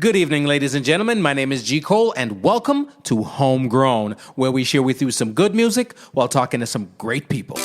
Good evening, ladies and gentlemen. My name is G. Cole, and welcome to Homegrown, where we share with you some good music while talking to some great people.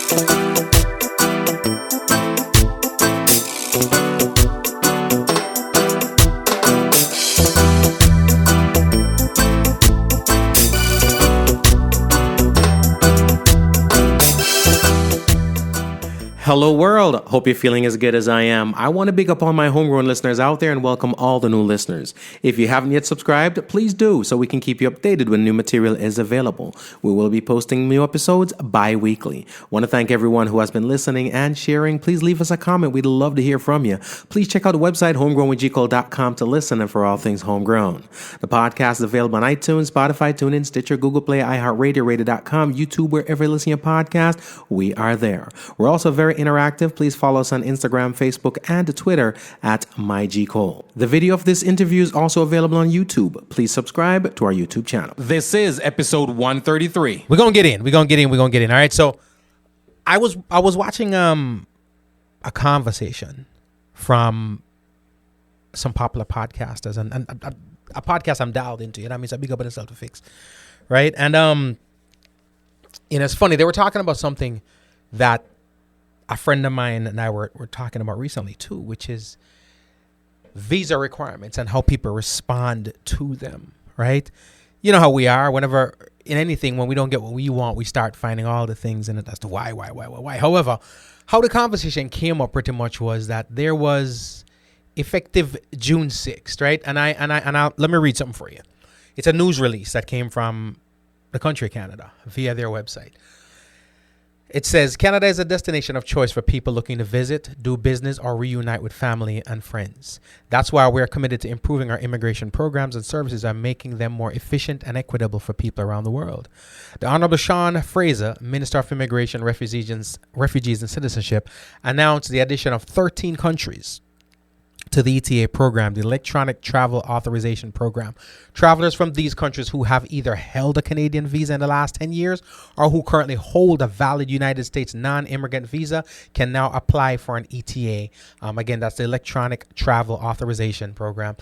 Hello world, hope you're feeling as good as I am. I want to big up all my homegrown listeners out there and welcome all the new listeners. If you haven't yet subscribed, please do so we can keep you updated when new material is available. We will be posting new episodes bi-weekly. Want to thank everyone who has been listening and sharing. Please leave us a comment. We'd love to hear from you. Please check out the website homegrownwithgcole.com to listen and for all things homegrown. The podcast is available on iTunes, Spotify, TuneIn, Stitcher, Google Play, iHeartRadio, Radio.com, YouTube, wherever you listen to your podcast. We are there. We're also very interactive. Please follow us on Instagram, Facebook, and Twitter at MyGCole. The video of this interview is also available on YouTube. Please subscribe to our YouTube channel. This is episode 133. We're gonna get in. All right. So I was watching a conversation from some popular podcasters and a podcast I'm dialed into. You know what I mean? So big up on itself to fix. Right. And it's funny. They were talking about something that a friend of mine and I were talking about recently too, which is visa requirements and how people respond to them, right? You know how we are whenever in anything, when we don't get what we want, we start finding all the things in it as to why. However, how the conversation came up pretty much was that there was effective June 6th, right? And I'll let me read something for you. It's a news release that came from the country of Canada via their website. It says, Canada is a destination of choice for people looking to visit, do business, or reunite with family and friends. That's why we're committed to improving our immigration programs and services and making them more efficient and equitable for people around the world. The Honorable Sean Fraser, Minister of Immigration, Refugees, and Citizenship, announced the addition of 13 countries to the ETA program, the Electronic Travel Authorization Program. Travelers from these countries who have either held a Canadian visa in the last 10 years or who currently hold a valid United States non-immigrant visa can now apply for an ETA. Again, that's the Electronic Travel Authorization Program,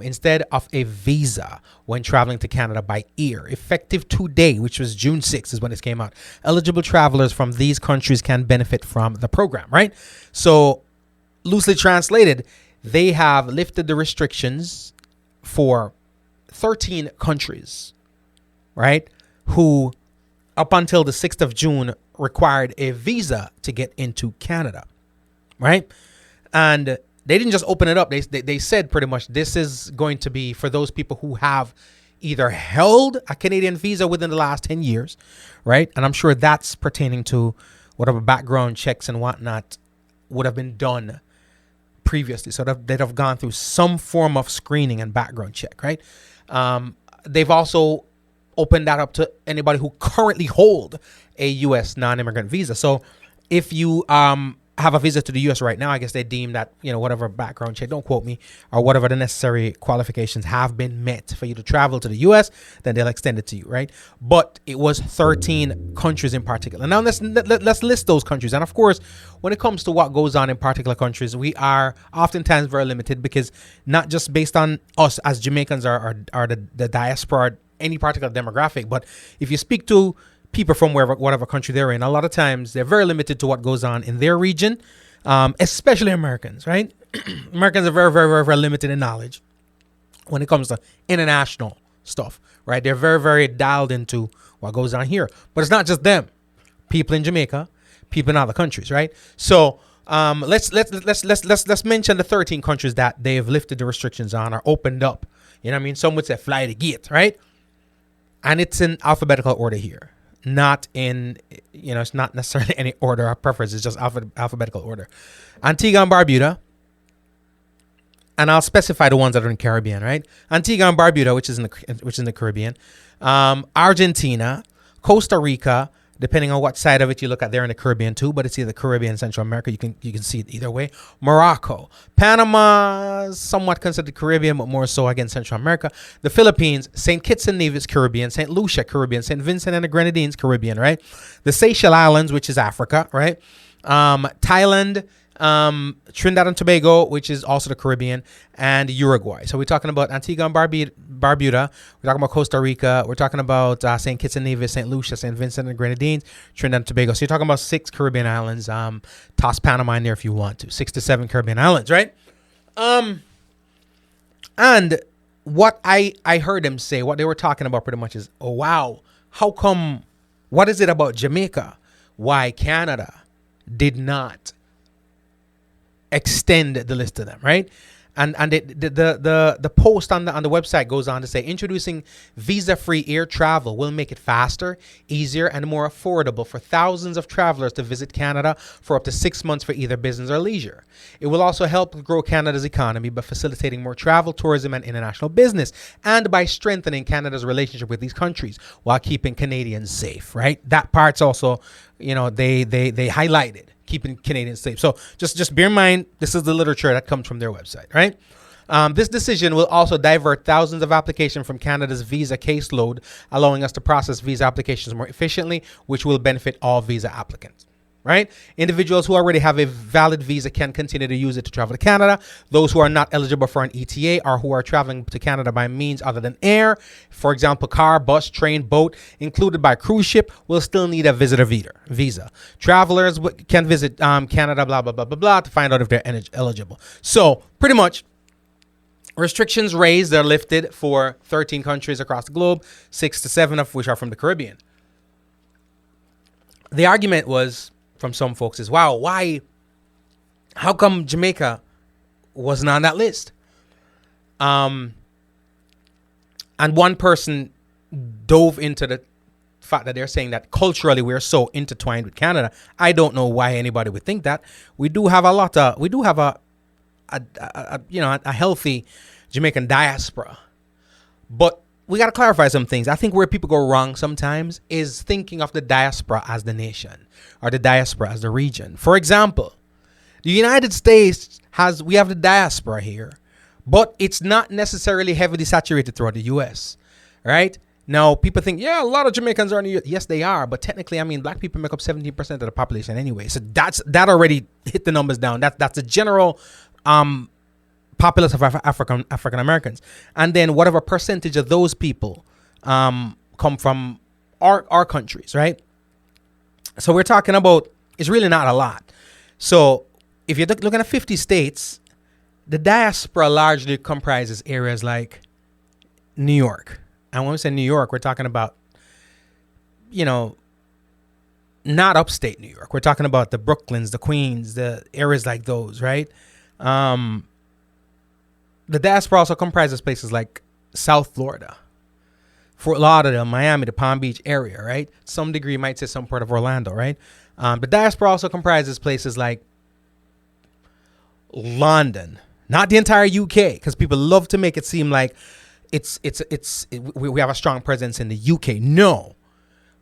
instead of a visa when traveling to Canada by air. Effective today, which was June 6th is when this came out. Eligible travelers from these countries can benefit from the program, right? So, loosely translated, they have lifted the restrictions for 13 countries, right, who up until the 6th of June required a visa to get into Canada, right? And they didn't just open it up. They said pretty much this is going to be for those people who have either held a Canadian visa within the last 10 years, right? And I'm sure that's pertaining to whatever background checks and whatnot would have been done previously, so they'd have gone through some form of screening and background check, right? They've also opened that up to anybody who currently hold a U.S. non-immigrant visa. So if you have a visa to the U.S. right now, I guess they deem that, whatever background check, don't quote me, or whatever the necessary qualifications have been met for you to travel to the U.S., then they'll extend it to you, right? But it was 13 countries in particular. Now let's list those countries. And of course, when it comes to what goes on in particular countries, we are oftentimes very limited because not just based on us as Jamaicans or the diaspora, any particular demographic, but if you speak to people from whatever country they're in, a lot of times they're very limited to what goes on in their region, especially Americans, right? Americans are very, very, very, very limited in knowledge when it comes to international stuff, right? They're very, very dialed into what goes on here. But it's not just them. People in Jamaica, people in other countries, right? So let's mention the 13 countries that they've lifted the restrictions on or opened up. You know what I mean? Some would say fly the gate, right? And it's in alphabetical order here. Not in, it's not necessarily any order or preference. It's just alphabetical order. Antigua and Barbuda. And I'll specify the ones that are in the Caribbean, right? Antigua and Barbuda, which is in the Caribbean. Argentina, Costa Rica, depending on what side of it you look at, they're in the Caribbean too, but it's either Caribbean, Central America. You can see it either way. Morocco, Panama, somewhat considered Caribbean, but more so again Central America. The Philippines, St. Kitts and Nevis, Caribbean. St. Lucia, Caribbean. St. Vincent and the Grenadines, Caribbean, right? The Seychelles Islands, which is Africa, right? Thailand, Trinidad and Tobago, which is also the Caribbean, and Uruguay. So we're talking about Antigua and Barbuda. We're talking about Costa Rica. We're talking about St. Kitts and Nevis, St. Lucia, St. Vincent and Grenadines, Trinidad and Tobago. So you're talking about 6 Caribbean islands. Toss Panama in there if you want to. 6 to 7 Caribbean islands, right? And what I heard them say, what they were talking about pretty much is, oh, wow, how come, what is it about Jamaica? Why Canada did not extend the list to them, right? And the post on the website goes on to say, introducing visa-free air travel will make it faster, easier, and more affordable for thousands of travelers to visit Canada for up to 6 months for either business or leisure. It will also help grow Canada's economy by facilitating more travel, tourism, and international business, and by strengthening Canada's relationship with these countries while keeping Canadians safe, right? That part's also, they highlighted. Keeping Canadians safe. So just bear in mind, this is the literature that comes from their website, right? This decision will also divert thousands of applications from Canada's visa caseload, allowing us to process visa applications more efficiently, which will benefit all visa applicants, right? Individuals who already have a valid visa can continue to use it to travel to Canada. Those who are not eligible for an ETA or who are traveling to Canada by means other than air, for example, car, bus, train, boat, included by cruise ship, will still need a visitor visa. Travelers can visit Canada, blah, blah, blah, blah, blah, to find out if they're eligible. So pretty much, restrictions raised, they're lifted for 13 countries across the globe, 6 to 7 of which are from the Caribbean. The argument was, from some folks, is, wow, how come Jamaica wasn't on that list? And one person dove into the fact that they're saying that culturally we're so intertwined with Canada. I don't know why anybody would think that. We do have a healthy Jamaican diaspora, but we got to clarify some things. I think where people go wrong sometimes is thinking of the diaspora as the nation or the diaspora as the region. For example, the United States we have the diaspora here, but it's not necessarily heavily saturated throughout the U.S., right? Now, people think, yeah, a lot of Jamaicans are in the U.S. Yes, they are. But technically, black people make up 17% of the population anyway. So that already hit the numbers down. That's a general populace of African Americans. And then whatever percentage of those people come from our countries, right? So we're talking about, it's really not a lot. So if you're looking at 50 states, the diaspora largely comprises areas like New York. And when we say New York, we're talking about, not upstate New York. We're talking about the Brooklyns, the Queens, the areas like those, right? The diaspora also comprises places like South Florida, Fort Lauderdale, Miami, the Palm Beach area, right? Some degree you might say some part of Orlando, right? The diaspora also comprises places like London, not the entire UK, because people love to make it seem like we have a strong presence in the UK. No,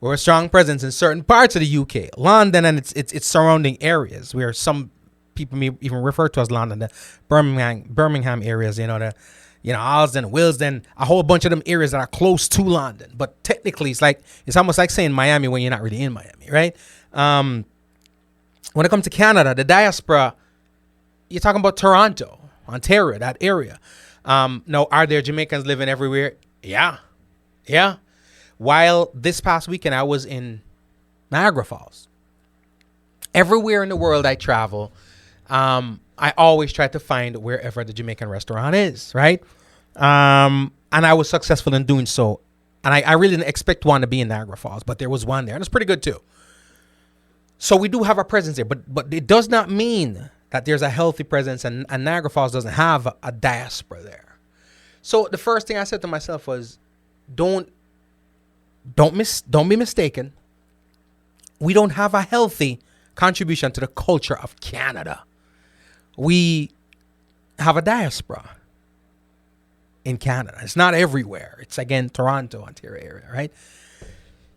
we're a strong presence in certain parts of the UK, London and its surrounding areas, where some people may even refer to as London, the Birmingham areas, Alston, Willesden, a whole bunch of them areas that are close to London. But technically, it's almost like saying Miami when you're not really in Miami, right? When it comes to Canada, the diaspora, you're talking about Toronto, Ontario, that area. Now, are there Jamaicans living everywhere? Yeah. While this past weekend I was in Niagara Falls, everywhere in the world I travel, I always try to find wherever the Jamaican restaurant is, right? And I was successful in doing so. And I really didn't expect one to be in Niagara Falls, but there was one there, and it's pretty good too. So we do have a presence there, but it does not mean that there's a healthy presence, and Niagara Falls doesn't have a diaspora there. So the first thing I said to myself was, don't be mistaken. We don't have a healthy contribution to the culture of Canada. We have a diaspora in Canada. It's not everywhere. It's, again, Toronto, Ontario area, right?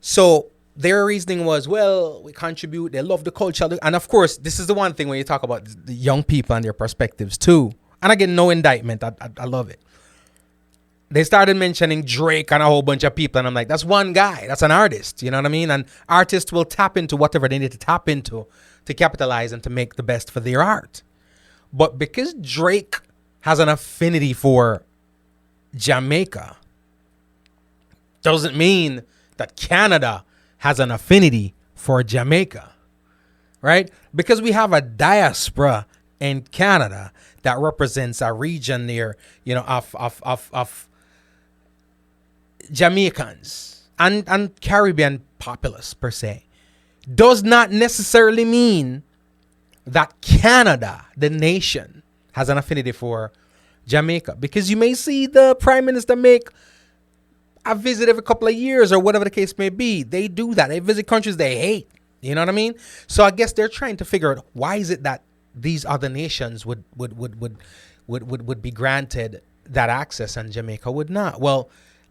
So their reasoning was, well, we contribute. They love the culture. And, of course, this is the one thing when you talk about the young people and their perspectives, too. And I get no indictment. I love it. they started mentioning Drake and a whole bunch of people. And I'm like, that's one guy. That's an artist. You know what I mean? And artists will tap into whatever they need to tap into to capitalize and to make the best for their art. But because Drake has an affinity for Jamaica, doesn't mean that Canada has an affinity for Jamaica, right? Because we have a diaspora in Canada that represents a region there, you know, of Jamaicans and Caribbean populace per se, does not necessarily mean that Canada, the nation, has an affinity for Jamaica. Because you may see the Prime Minister make a visit every couple of years or whatever the case may be. They do that. They visit countries they hate. You know what I mean? So I guess they're trying to figure out, why is it that these other nations would be granted that access and Jamaica would not? Well,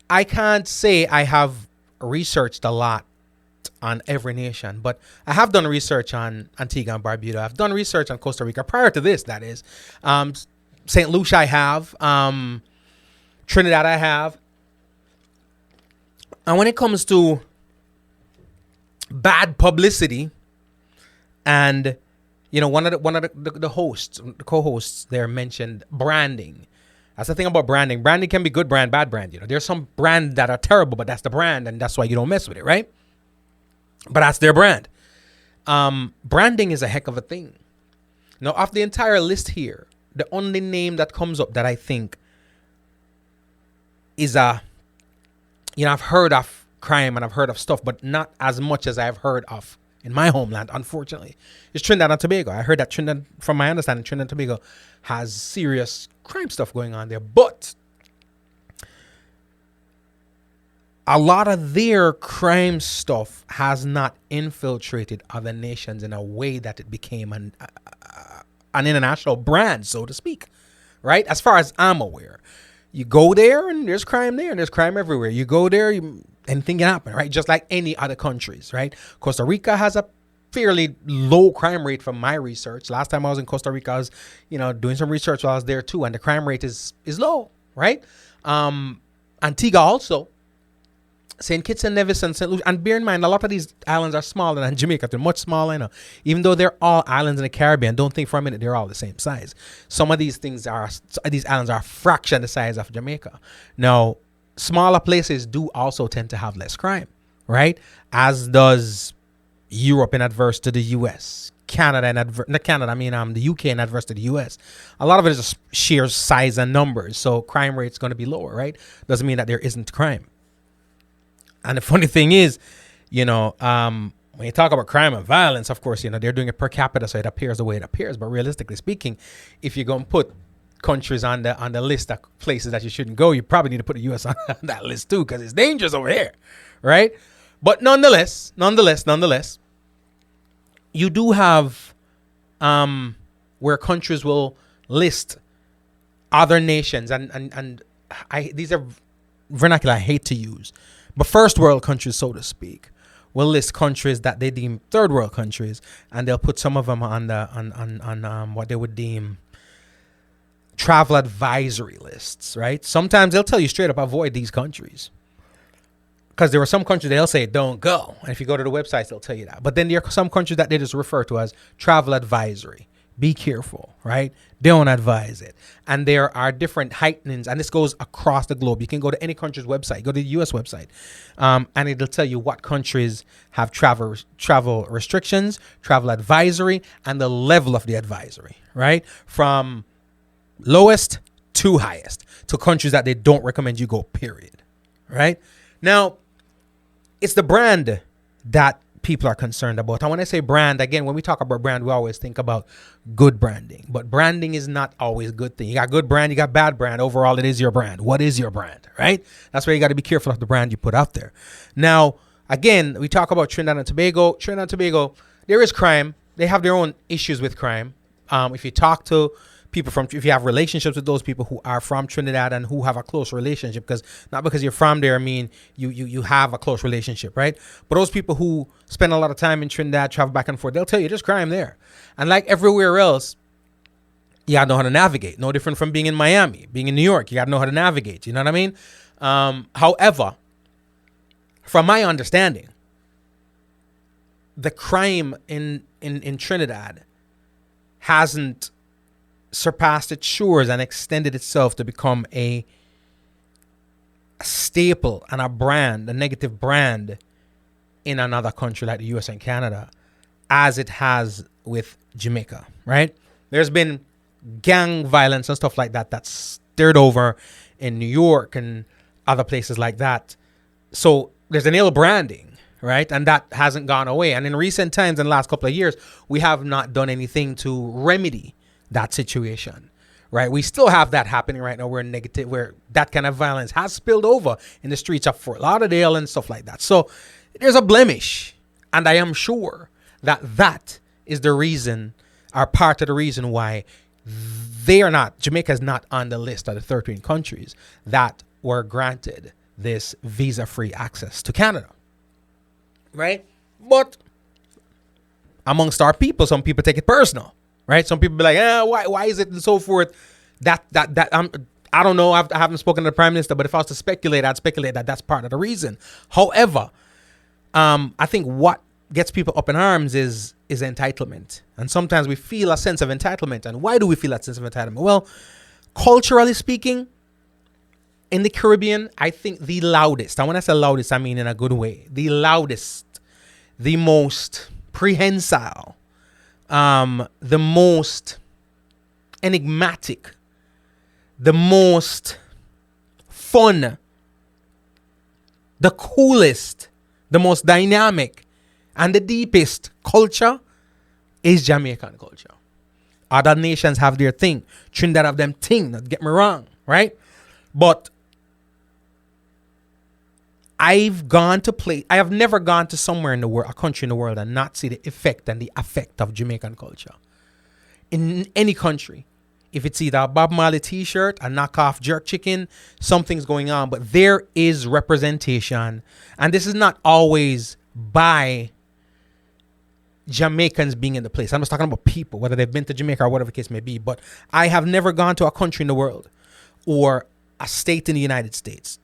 I can't say I have researched a lot on every nation, but I have done research on Antigua and Barbuda. I've done research on Costa Rica prior to this, that is. St. Lucia I have. Trinidad I have. And when it comes to bad publicity, and you know, one of the hosts, the co-hosts there mentioned branding. That's the thing about branding. Branding can be good brand, bad brand. You know, there's some brand that are terrible, but that's the brand, and that's why you don't mess with it, right? But that's their brand. Branding is a heck of a thing. Now, off the entire list here, the only name that comes up that I think is I've heard of crime and I've heard of stuff, but not as much as I've heard of in my homeland, unfortunately, is Trinidad and Tobago. I heard that Trinidad, from my understanding, Trinidad and Tobago has serious crime stuff going on there. But a lot of their crime stuff has not infiltrated other nations in a way that it became an international brand, so to speak, right? As far as I'm aware. You go there and there's crime there and there's crime everywhere. You go there, anything can happen, right? Just like any other countries, right? Costa Rica has a fairly low crime rate from my research. Last time I was in Costa Rica, I was, doing some research while I was there too, and the crime rate is low, right? Antigua also. St. Kitts and Nevis and St. Lucia. And bear in mind, a lot of these islands are smaller than Jamaica. They're much smaller, Even though they're all islands in the Caribbean, don't think for a minute they're all the same size. Some of these islands are a fraction the size of Jamaica. Now, smaller places do also tend to have less crime, right? As does Europe in adverse to the US. The UK in adverse to the US. A lot of it is just sheer size and numbers. So crime rate's going to be lower, right? Doesn't mean that there isn't crime. And the funny thing is, when you talk about crime and violence, of course, they're doing it per capita, so it appears the way it appears. But realistically speaking, if you're going to put countries on the list of places that you shouldn't go, you probably need to put the U.S. on that list too, because it's dangerous over here, right? But nonetheless, you do have where countries will list other nations, and these are vernacular I hate to use. But first world countries, so to speak, will list countries that they deem third world countries, and they'll put some of them on what they would deem travel advisory lists, right? Sometimes they'll tell you straight up, avoid these countries. Because there are some countries they'll say don't go. And if you go to the websites, they'll tell you that. But then there are some countries that they just refer to as travel advisory. Be careful, right? Don't advise it. And there are different heightenings, and this goes across the globe. You can go to any country's website, go to the U.S. website, and it'll tell you what countries have travel restrictions, travel advisory, and the level of the advisory, right? From lowest to highest, to countries that they don't recommend you go, period, right? Now, it's the brand that people are concerned about. And when I say brand, again, when we talk about brand, we always think about good branding. But branding is not always a good thing. You got good brand, you got bad brand. Overall, it is your brand. What is your brand, right? That's why you got to be careful of the brand you put out there. Now, again, we talk about Trinidad and Tobago. Trinidad and Tobago, there is crime. They have their own issues with crime. If you talk to people if you have relationships with those people who are from Trinidad and who have a close relationship, because not because you're from there, you have a close relationship, right? But those people who spend a lot of time in Trinidad, travel back and forth, they'll tell you there's crime there. And like everywhere else, You gotta know how to navigate. No different from being in Miami, being in New York. You gotta know how to navigate. You know what I mean? However, from my understanding, the crime in Trinidad hasn't surpassed its shores and extended itself to become a staple and a brand, a negative brand in another country like the US and Canada, as it has with Jamaica, right? There's been gang violence and stuff like that that's stirred over in New York and other places like that. So there's an ill branding, right? And that hasn't gone away. And in recent times, in the last couple of years, we have not done anything to remedy that situation, right? We still have that happening right now. We're negative, where that kind of violence has spilled over in the streets of Fort Lauderdale and stuff like that. So there's a blemish. And I am sure that that is the reason, or part of the reason why Jamaica is not on the list of the 13 countries that were granted this visa-free access to Canada, right? But amongst our people, some people take it personal, right? Some people be like, why is it, and so forth. I don't know. I haven't spoken to the Prime Minister, but if I was to speculate, I'd speculate that that's part of the reason. However, I think what gets people up in arms is entitlement. And sometimes we feel a sense of entitlement. And why do we feel that sense of entitlement? Well, culturally speaking, in the Caribbean, I think the loudest, and when I say loudest, I mean in a good way, the loudest, the most prehensile, the most enigmatic, the most fun, the coolest, the most dynamic, and the deepest culture is Jamaican culture. Other nations have their thing. Trinidad have them thing, don't get me wrong, right? But I have never gone to somewhere in the world, a country in the world, and not see the effect and the affect of Jamaican culture. In any country, if it's either a Bob Marley t-shirt, a knockoff jerk chicken, something's going on. But there is representation. And this is not always by Jamaicans being in the place. I'm just talking about people, whether they've been to Jamaica or whatever the case may be. But I have never gone to a country in the world or a state in the United States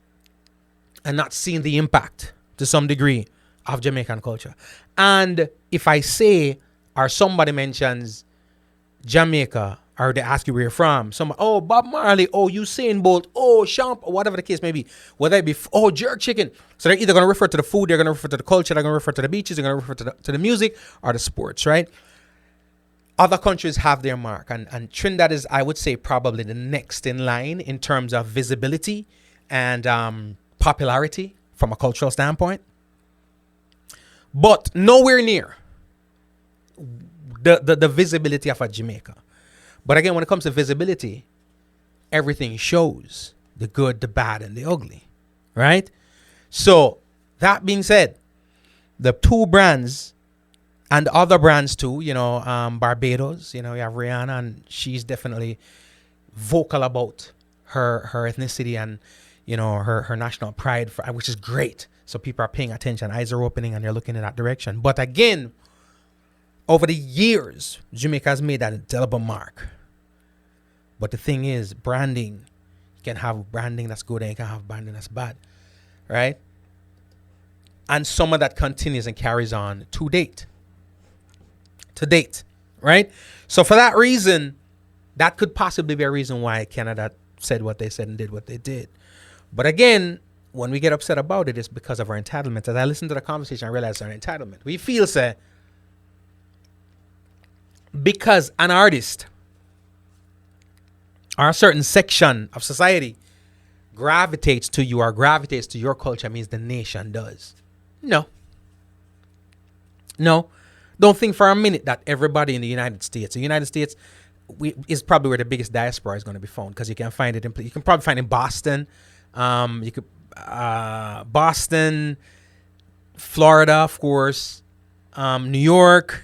and not seen the impact to some degree of Jamaican culture. And if I say, or somebody mentions Jamaica, or they ask you where you're from, oh, Bob Marley, oh, Usain Bolt, oh, Champ, or whatever the case may be, whether it be, oh, jerk chicken. So they're either going to refer to the food, they're going to refer to the culture, they're going to refer to the beaches, they're going to refer to the music or the sports, right? Other countries have their mark. And Trinidad is, I would say, probably the next in line in terms of visibility and popularity from a cultural standpoint. But nowhere near the visibility of a Jamaica. But again, when it comes to visibility, everything shows the good, the bad, and the ugly, right? So that being said, the two brands and other brands too, Barbados, you have Rihanna, and she's definitely vocal about her ethnicity and, her national pride, which is great. So people are paying attention, eyes are opening, and they're looking in that direction. But again, over the years, Jamaica has made that indelible mark. But the thing is, branding, you can have branding that's good and you can have branding that's bad, right? And some of that continues and carries on to date, right? So for that reason, that could possibly be a reason why Canada said what they said and did what they did. But again, when we get upset about it, it's because of our entitlement. As I listen to the conversation, I realize our entitlement. We feel, because an artist or a certain section of society gravitates to you or gravitates to your culture means the nation does. No. Don't think for a minute that everybody in the United States is probably where the biggest diaspora is going to be found, because you can find it you can probably find it in Boston. Boston, Florida, of course, New York.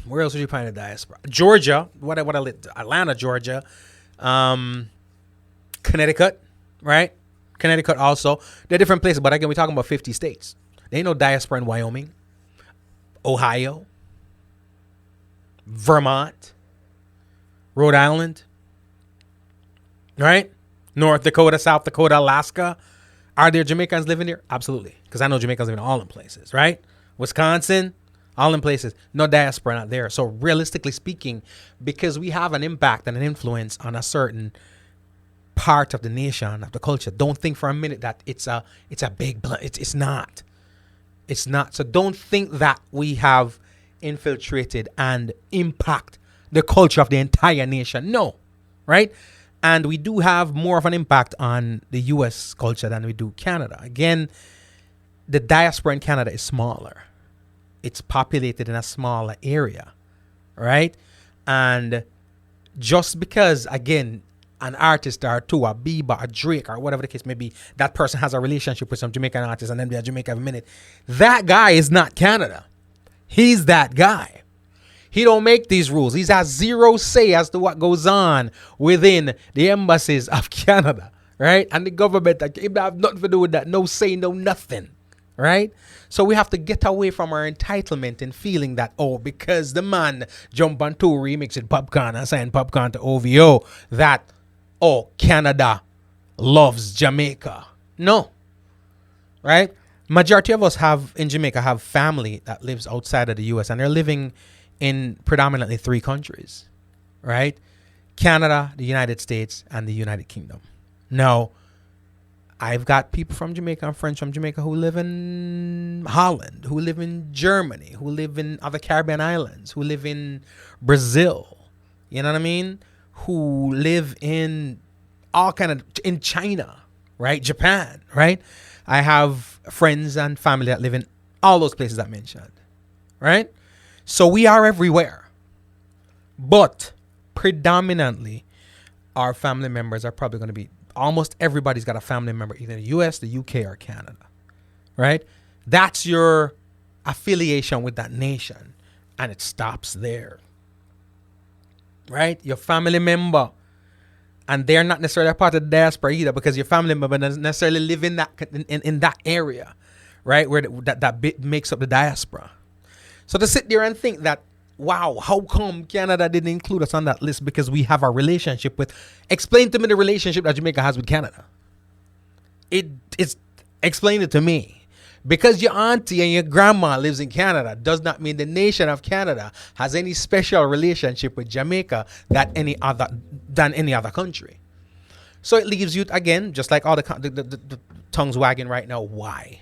Where else would you find a diaspora? Georgia, Atlanta, Georgia, Connecticut, right? Connecticut also. They're different places, but again, we're talking about 50 states. There ain't no diaspora in Wyoming, Ohio, Vermont, Rhode Island, right? North Dakota, South Dakota, Alaska. Are there Jamaicans living there? Absolutely. Because I know Jamaicans living all in places, right? Wisconsin, all in places. No diaspora not there. So realistically speaking, because we have an impact and an influence on a certain part of the nation, of the culture, don't think for a minute that it's a big it's not. It's not. So don't think that we have infiltrated and impact the culture of the entire nation. No. Right? And we do have more of an impact on the US culture than we do Canada. Again, the diaspora in Canada is smaller. It's populated in a smaller area, right? And just because, again, an artist or two, a Bieber, a Drake, or whatever the case may be, that person has a relationship with some Jamaican artist and then they're Jamaica every minute, that guy is not Canada. He's that guy. He don't make these rules. He has zero say as to what goes on within the embassies of Canada, right? And the government, it have nothing to do with that. No say, no nothing, right? So we have to get away from our entitlement and feeling that, oh, because the man jump on tour, remixing popcorn and saying popcorn to OVO, that, oh, Canada loves Jamaica. No, right? Majority of us in Jamaica have family that lives outside of the U.S. and they're living in predominantly 3 countries, right? Canada, the United States, and the United Kingdom. Now, I've got people from Jamaica and friends from Jamaica who live in Holland, who live in Germany, who live in other Caribbean islands, who live in Brazil, you know what I mean? Who live in in China, right? Japan, right? I have friends and family that live in all those places I mentioned, right? So we are everywhere. But predominantly, our family members are probably going to be, almost everybody's got a family member, either in the US, the UK, or Canada, right? That's your affiliation with that nation, and it stops there, right? Your family member, and they're not necessarily a part of the diaspora either, because your family member doesn't necessarily live in that in that area, right, where that bit makes up the diaspora. So to sit there and think that, wow, how come Canada didn't include us on that list because we have a relationship with... Explain to me the relationship that Jamaica has with Canada. It's explain it to me. Because your auntie and your grandma lives in Canada does not mean the nation of Canada has any special relationship with Jamaica than any other country. So it leaves you, again, just like all the tongues wagging right now, why?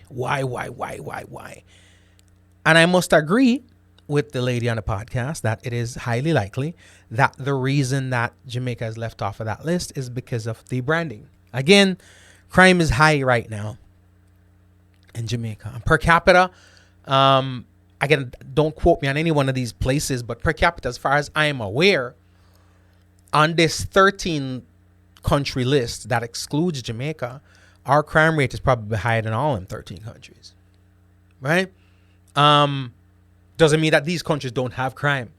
And I must agree with the lady on the podcast that it is highly likely that the reason that Jamaica is left off of that list is because of the branding. Again, crime is high right now in Jamaica. Per capita, again, don't quote me on any one of these places, but per capita, as far as I am aware, on this 13 country list that excludes Jamaica, our crime rate is probably higher than all in 13 countries, right? Doesn't mean that these countries don't have crime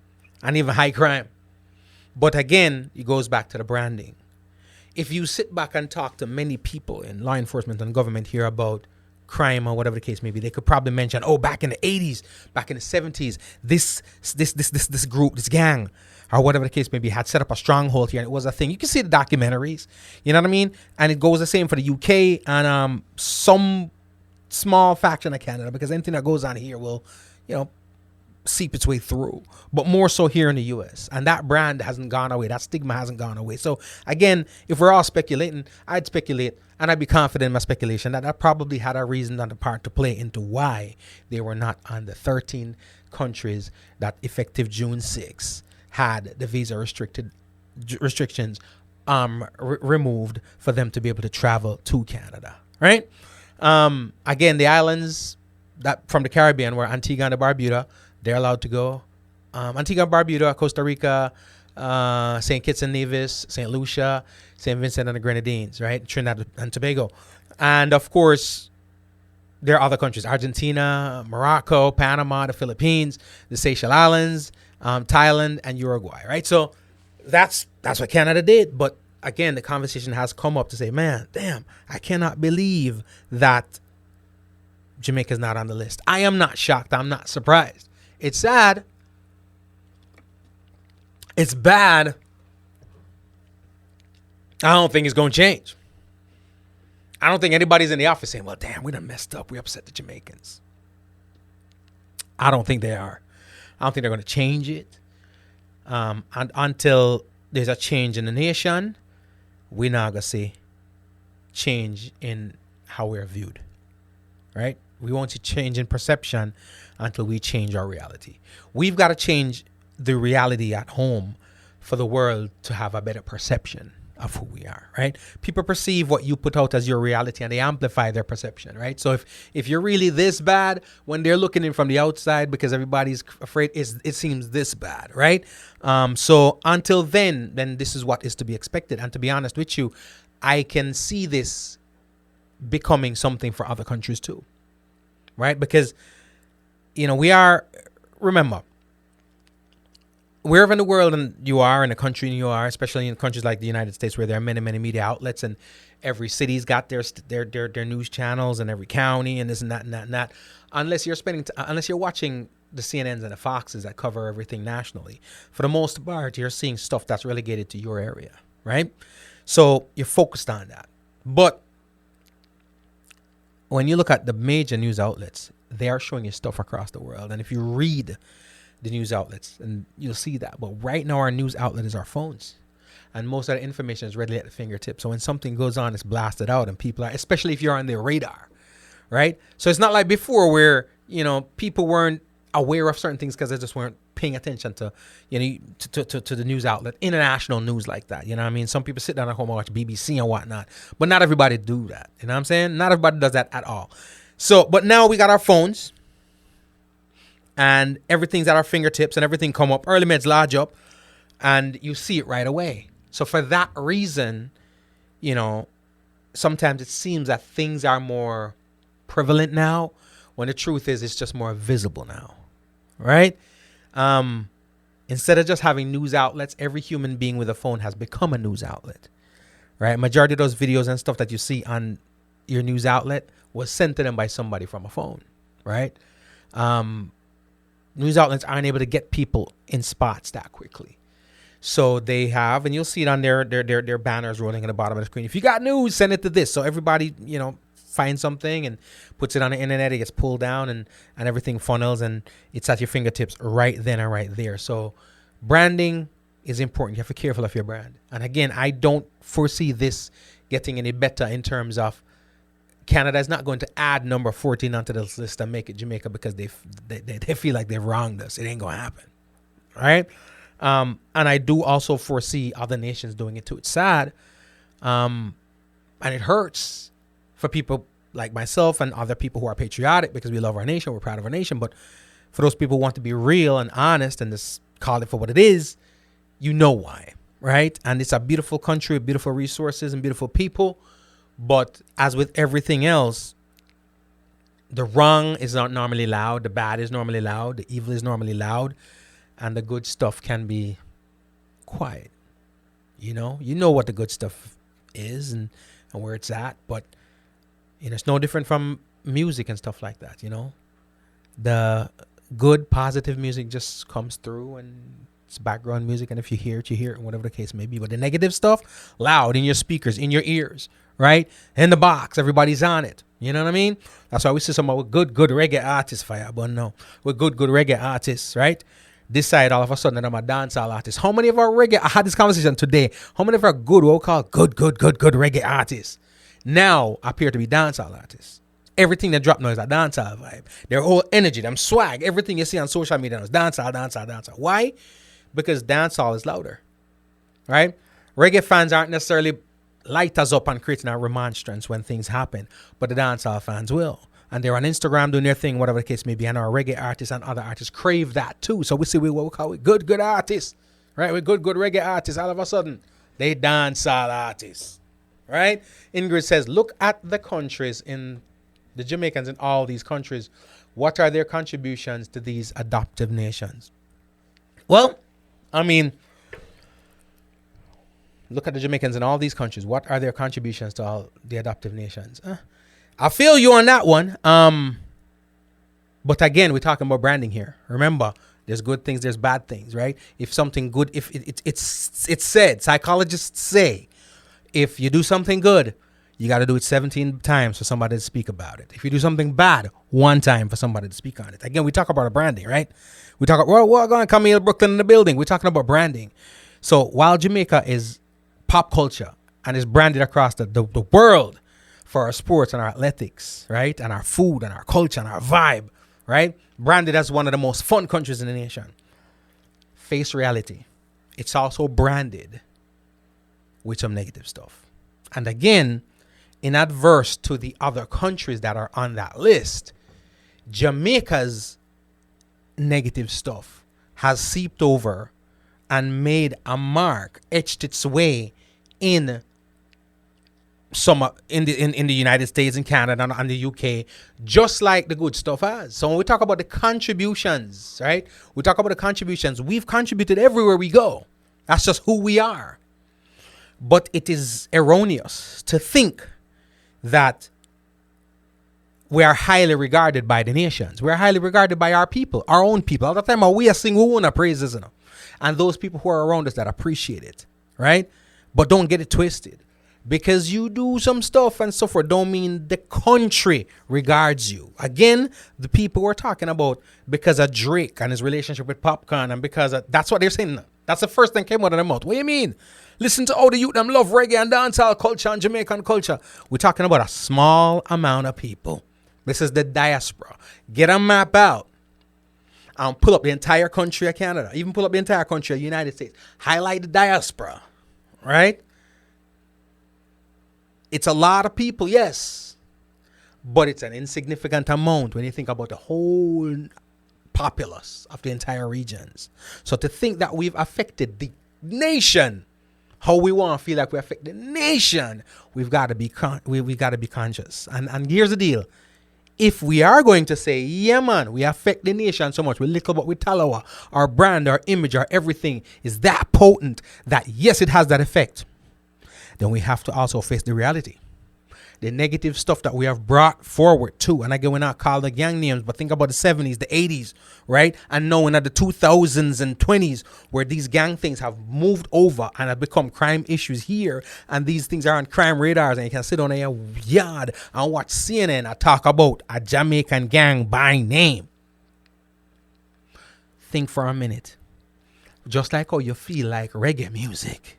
and even high crime. But again, it goes back to the branding. If you sit back and talk to many people in law enforcement and government here about crime or whatever the case may be, they could probably mention, oh, back in the 80s, back in the 70s, this group, this gang, or whatever the case may be, had set up a stronghold here and it was a thing. You can see the documentaries, you know what I mean? And it goes the same for the UK and some small faction of Canada, because anything that goes on here will, seep its way through, but more so here in the US. And that brand hasn't gone away. That stigma hasn't gone away. So again, if we're all speculating, I'd speculate and I'd be confident in my speculation that probably had a reason on the part to play into why they were not on the 13 countries that effective June 6 had the visa restrictions removed for them to be able to travel to Canada, right? Again, the islands that from the Caribbean were Antigua and Barbuda, they're allowed to go. Antigua and Barbuda, Costa Rica, St. Kitts and Nevis, St. Lucia, St. Vincent and the Grenadines, right? Trinidad and Tobago. And of course, there are other countries, Argentina, Morocco, Panama, the Philippines, the Seychelles Islands, Thailand, and Uruguay, right? So that's what Canada did. But again, the conversation has come up to say, man, damn, I cannot believe that Jamaica is not on the list. I am not shocked. I'm not surprised. It's sad. It's bad. I don't think it's going to change. I don't think anybody's in the office saying, well, damn, we done messed up. We upset the Jamaicans. I don't think they are. I don't think they're going to change it. And until there's a change in the nation, we're not going to see change in how we're viewed. Right? We won't see change in perception until we change our reality. We've got to change the reality at home for the world to have a better perception of who we are, right? People perceive what you put out as your reality and they amplify their perception, right? So if you're really this bad, when they're looking in from the outside because everybody's afraid, it seems this bad, right? So until then this is what is to be expected. And to be honest with you, I can see this becoming something for other countries too, right? Because, remember, wherever in the world and you are, in the country you are, especially in countries like the United States where there are many, many media outlets and every city's got their news channels and every county and this and that and that and that. Unless you're watching the CNNs and the Foxes that cover everything nationally, for the most part, you're seeing stuff that's relegated to your area, right? So you're focused on that. But when you look at the major news outlets, they are showing you stuff across the world. And if you read the news outlets, and you'll see that. But right now, our news outlet is our phones. And most of the information is readily at the fingertips. So when something goes on, it's blasted out. And people are, especially if you're on their radar, right? So it's not like before where, people weren't aware of certain things because they just weren't paying attention to, to the news outlet, international news like that. You know what I mean? Some people sit down at home and watch BBC and whatnot. But not everybody do that. You know what I'm saying? Not everybody does that at all. So, but now we got our phones. And everything's at our fingertips and everything come up, early meds large up, and you see it right away. So for that reason, sometimes it seems that things are more prevalent now when the truth is it's just more visible now, right? Instead of just having news outlets, every human being with a phone has become a news outlet, right? Majority of those videos and stuff that you see on your news outlet was sent to them by somebody from a phone, right? News outlets aren't able to get people in spots that quickly. So they have, and you'll see it on their banners rolling at the bottom of the screen. If you got news, send it to this. So everybody, finds something and puts it on the internet. It gets pulled down and everything funnels and it's at your fingertips right then and right there. So branding is important. You have to be careful of your brand. And again, I don't foresee this getting any better in terms of Canada is not going to add number 14 onto this list and make it Jamaica because they feel like they've wronged us. It ain't going to happen. All right. And I do also foresee other nations doing it too. It's sad. And it hurts for people like myself and other people who are patriotic because we love our nation. We're proud of our nation. But for those people who want to be real and honest and just call it for what it is, you know why. Right. And it's a beautiful country, with beautiful resources and beautiful people. But as with everything else, the wrong is not normally loud. The bad is normally loud. The evil is normally loud. And the good stuff can be quiet. You know what the good stuff is and where it's at. But, it's no different from music and stuff like that, The good, positive music just comes through and it's background music. And if you hear it, whatever the case may be. But the negative stuff, loud in your speakers, in your ears. Right? In the box, everybody's on it. You know what I mean? That's why we see some of good reggae artists fire, but no, we're good reggae artists, right? This side, all of a sudden, I'm a dancehall artist. How many of our reggae, I had this conversation today, how many of our what we call good reggae artists now appear to be dancehall artists? Everything that drop now is a dancehall vibe. Their whole energy, them swag, everything you see on social media now is dancehall. Why? Because dancehall is louder, right? Reggae fans aren't necessarily light us up and creating a remonstrance when things happen, but the dancehall fans will. And they're on Instagram doing their thing, whatever the case may be. And our reggae artists and other artists crave that too. So we see what we call it good artists, right? We're good reggae artists. All of a sudden, they dancehall artists, right? Ingrid says, look at the countries in the Jamaicans in all these countries. What are their contributions to these adoptive nations? Well, I mean, look at the Jamaicans in all these countries. What are their contributions to all the adoptive nations? I feel you on that one. But again, we're talking about branding here. Remember, there's good things, there's bad things, right? If something good, if it's said, psychologists say, if you do something good, you got to do it 17 times for somebody to speak about it. If you do something bad, one time for somebody to speak on it. Again, we talk about our branding, right? We talk about, well, we're going to Camille Brooklyn in the building. We're talking about branding. So while Jamaica is pop culture and is branded across the world for our sports and our athletics, right? And our food and our culture and our vibe, right? Branded as one of the most fun countries in the nation. Face reality. It's also branded with some negative stuff. And again, in adverse to the other countries that are on that list, Jamaica's negative stuff has seeped over and made a mark, etched its way in some in the United States and Canada and the UK, just like the good stuff has. So when we talk about the contributions, right? We talk about the contributions. We've contributed everywhere we go. That's just who we are. But it is erroneous to think that we are highly regarded by the nations. We are highly regarded by our people, our own people. All the time we are singing, we want to praise, isn't it? And those people who are around us that appreciate it, right? But don't get it twisted. Because you do some stuff and so forth don't mean the country regards you. Again, the people we're talking about because of Drake and his relationship with Popcorn and because of, that's what they're saying. That's the first thing came out of their mouth. What do you mean? Listen to all the youth them love reggae and dancehall culture and Jamaican culture. We're talking about a small amount of people. This is the diaspora. Get a map out and pull up the entire country of Canada. Even pull up the entire country of the United States. Highlight the diaspora, right? It's a lot of people, yes, but it's an insignificant amount when you think about the whole populace of the entire regions. So to think that we've affected the nation, how we want to feel like we affect the nation, we've got to be we got to be conscious. And here's the deal: if we are going to say, yeah, man, we affect the nation so much, we little but we tell our brand, our image, our everything is that potent that yes, it has that effect. Then we have to also face the reality. The negative stuff that we have brought forward too. And again, we're not calling the gang names, but think about the 70s, the 80s, right? And knowing that the 2000s and 20s where these gang things have moved over and have become crime issues here. And these things are on crime radars and you can sit on a yard and watch CNN and talk about a Jamaican gang by name. Think for a minute. Just like how you feel like reggae music.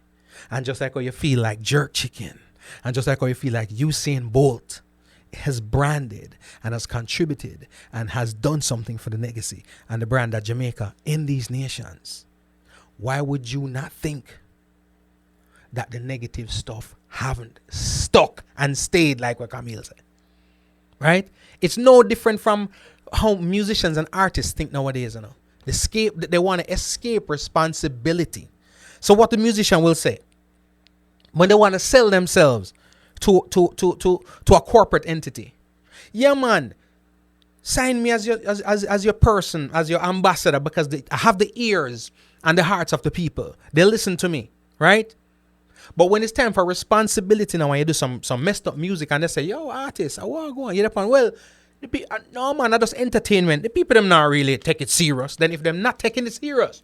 And just like how you feel like jerk chicken. And just like how you feel like Usain Bolt has branded and has contributed and has done something for the legacy and the brand of Jamaica in these nations. Why would you not think that the negative stuff haven't stuck and stayed like what Camille said? Right? It's no different from how musicians and artists think nowadays, you know. They want to escape responsibility. So what the musician will say when they want to sell themselves to a corporate entity, yeah, man, sign me as your person, as your ambassador, because I have the ears and the hearts of the people. They listen to me, right? But when it's time for responsibility now, when you do some messed up music and they say, yo, artist, I want to go on, you're upon, well, no, man, that's just entertainment. The people them not really take it serious. Then if they're not taking it serious,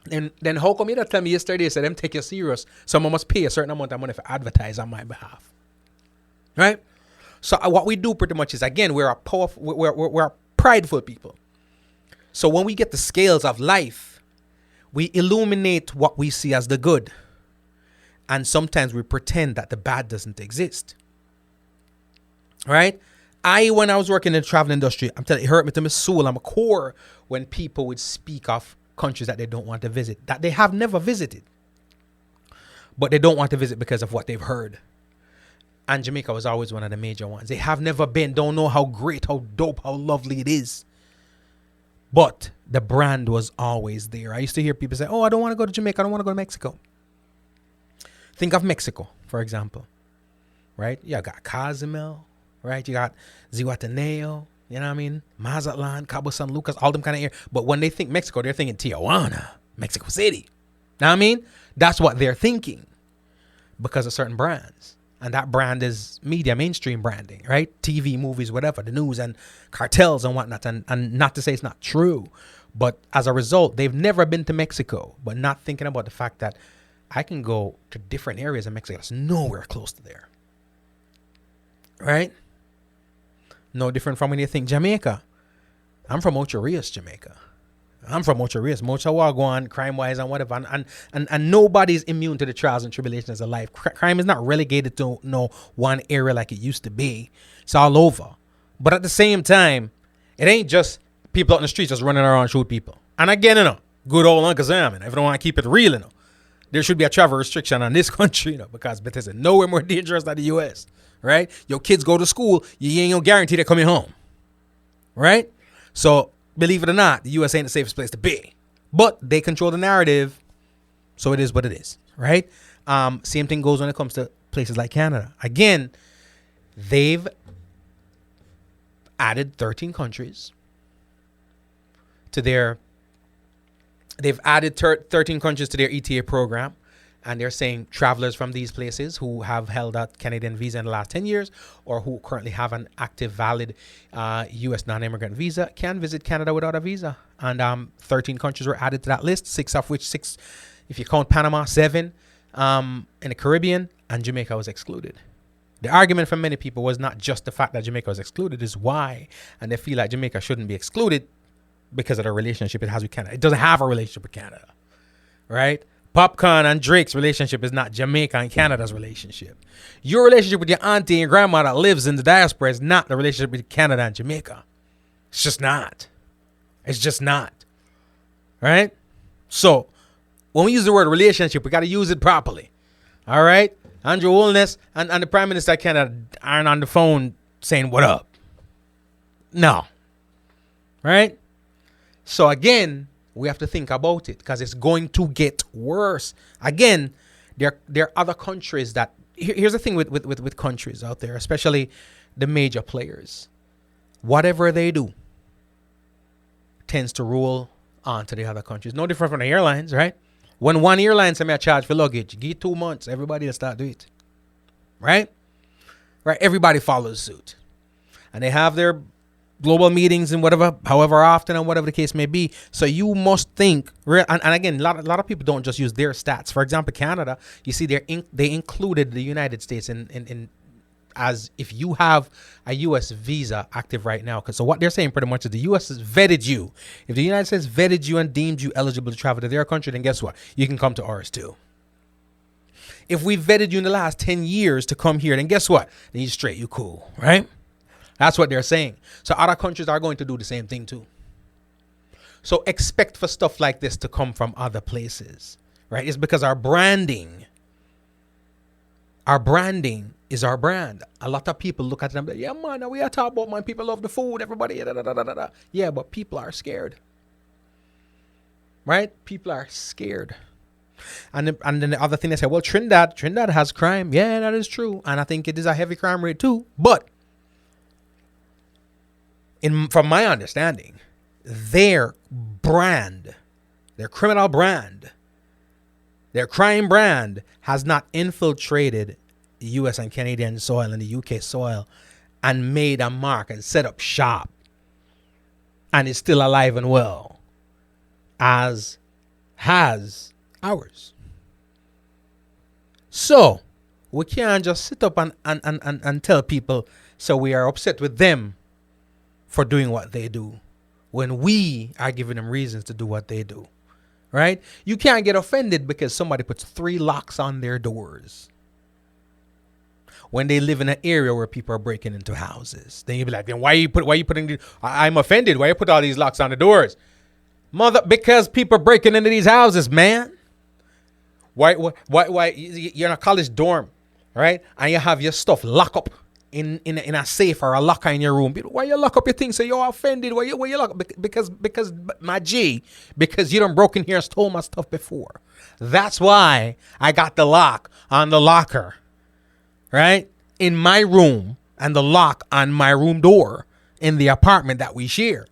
then how come you not tell me yesterday, said them take you serious, someone must pay a certain amount of money for advertise on my behalf, right? So what we do pretty much is, again, we're a powerful, we're a prideful people. So when we get the scales of life, we illuminate what we see as the good, and sometimes we pretend that the bad doesn't exist, right? When I was working in the travel industry, I'm telling you, it hurt me to my soul, I'm a core, when people would speak of countries that they don't want to visit, that they have never visited, but they don't want to visit because of what they've heard. And Jamaica was always one of the major ones. They have never been, don't know how great, how dope, how lovely it is. But the brand was always there. I used to hear people say, oh, I don't want to go to Jamaica, I don't want to go to Mexico. Think of Mexico, for example, right? You got Cozumel, right? You got Zihuatanejo, you know what I mean? Mazatlan, Cabo San Lucas, all them kind of areas. But when they think Mexico, they're thinking Tijuana, Mexico City. Know what I mean? That's what they're thinking because of certain brands. And that brand is media, mainstream branding, right? TV, movies, whatever, the news and cartels and whatnot. And not to say it's not true, but as a result, they've never been to Mexico, but not thinking about the fact that I can go to different areas in Mexico that's nowhere close to there. Right? No different from when you think Jamaica. I'm from Ocho Rios, Jamaica. I'm from Ocho Rios, Mocha Wagwan, crime-wise and whatever. And nobody's immune to the trials and tribulations of life. Crime is not relegated to no one area like it used to be. It's all over. But at the same time, it ain't just people out in the streets just running around and shoot people. And again, good old Uncle Sam, if you don't want to keep it real, there should be a travel restriction on this country, because Bethesda nowhere more dangerous than the U.S., right? Your kids go to school, you ain't no guarantee they're coming home, right? So, believe it or not, the U.S. ain't the safest place to be. But they control the narrative, so it is what it is, right? Same thing goes when it comes to places like Canada. Again, they've added 13 countries to their... They've added 13 countries to their ETA program, and they're saying travelers from these places who have held a Canadian visa in the last 10 years or who currently have an active, valid U.S. non-immigrant visa can visit Canada without a visa. And 13 countries were added to that list, six, if you count Panama, 7 in the Caribbean, and Jamaica was excluded. The argument from many people was not just the fact that Jamaica was excluded, is why, and they feel like Jamaica shouldn't be excluded because of the relationship it has with Canada. It doesn't have a relationship with Canada, right? Popcorn and Drake's relationship is not Jamaica and Canada's relationship. Your relationship with your auntie and your grandma that lives in the diaspora is not the relationship with Canada and Jamaica. It's just not. It's just not. Right? So, when we use the word relationship, we got to use it properly. All right? Andrew Woolness and the Prime Minister of Canada aren't on the phone saying, what up? No. Right? So again, we have to think about it because it's going to get worse. Again, there are other countries that... Here's the thing with countries out there, especially the major players. Whatever they do tends to roll on to the other countries. No different from the airlines, right? When one airline sends me a charge for luggage, give 2 months, everybody will start doing it. Right? Right? Everybody follows suit. And they have their global meetings and whatever, however often and whatever the case may be. So you must think, and again, a lot of people don't just use their stats. For example, Canada, you see they included the United States in as if you have a U.S. visa active right now. So what they're saying pretty much is the U.S. has vetted you. If the United States vetted you and deemed you eligible to travel to their country, then guess what? You can come to ours too. If we vetted you in the last 10 years to come here, then guess what? Then you're straight, you cool, right? That's what they're saying. So other countries are going to do the same thing too. So expect for stuff like this to come from other places, right? It's because our branding is our brand. A lot of people look at them like, yeah, man, we are talking about, man, people love the food, everybody, da, da, da, da, da. Yeah, but people are scared, right? People are scared. And then the other thing they say, well, Trinidad has crime. Yeah, that is true. And I think it is a heavy crime rate too. But from my understanding, their brand, their criminal brand, their crime brand has not infiltrated the U.S. and Canadian soil and the UK soil and made a mark and set up shop and is still alive and well as has ours. So we can't just sit up and tell people so we are upset with them for doing what they do when we are giving them reasons to do what they do, right? You can't get offended because somebody puts 3 locks on their doors when they live in an area where people are breaking into houses. Then you be like, then why you putting I'm offended. Why you put all these locks on the doors? Because people are breaking into these houses, man. Why you're in a college dorm, right? And you have your stuff locked up in a safe or a locker in your room. Why you lock up your things? So you're offended. Why you lock up? Because my G, because you done broke in here and stole my stuff before. That's why I got the lock on the locker, right? In my room and the lock on my room door in the apartment that we share.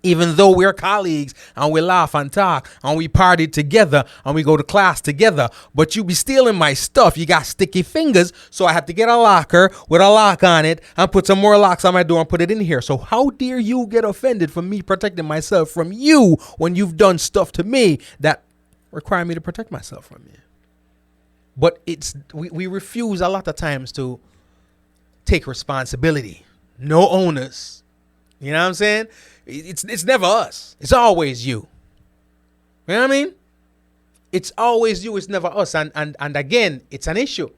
Even though we're colleagues and we laugh and talk and we party together and we go to class together, but you be stealing my stuff. You got sticky fingers, so I had to get a locker with a lock on it and put some more locks on my door and put it in here. So how dare you get offended for me protecting myself from you when you've done stuff to me that require me to protect myself from you? But we refuse a lot of times to take responsibility. No onus. You know what I'm saying? It's never us. It's always you. You know what I mean? It's always you. It's never us. And again, it's an issue.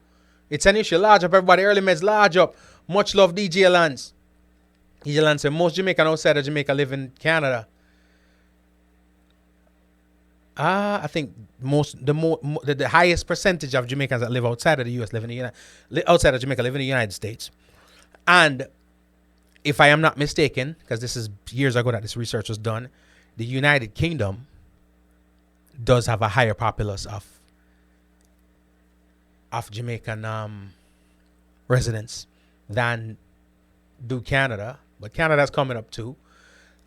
It's an issue. Large up, everybody. Early meds, large up. Much love, DJ Lance. DJ Lance said most Jamaican outside of Jamaica live in Canada. I think the highest percentage of Jamaicans that live outside of the U.S. outside of Jamaica live in the United States. And if I am not mistaken, because this is years ago that this research was done, the United Kingdom does have a higher populace of Jamaican residents than do Canada. But Canada's coming up too.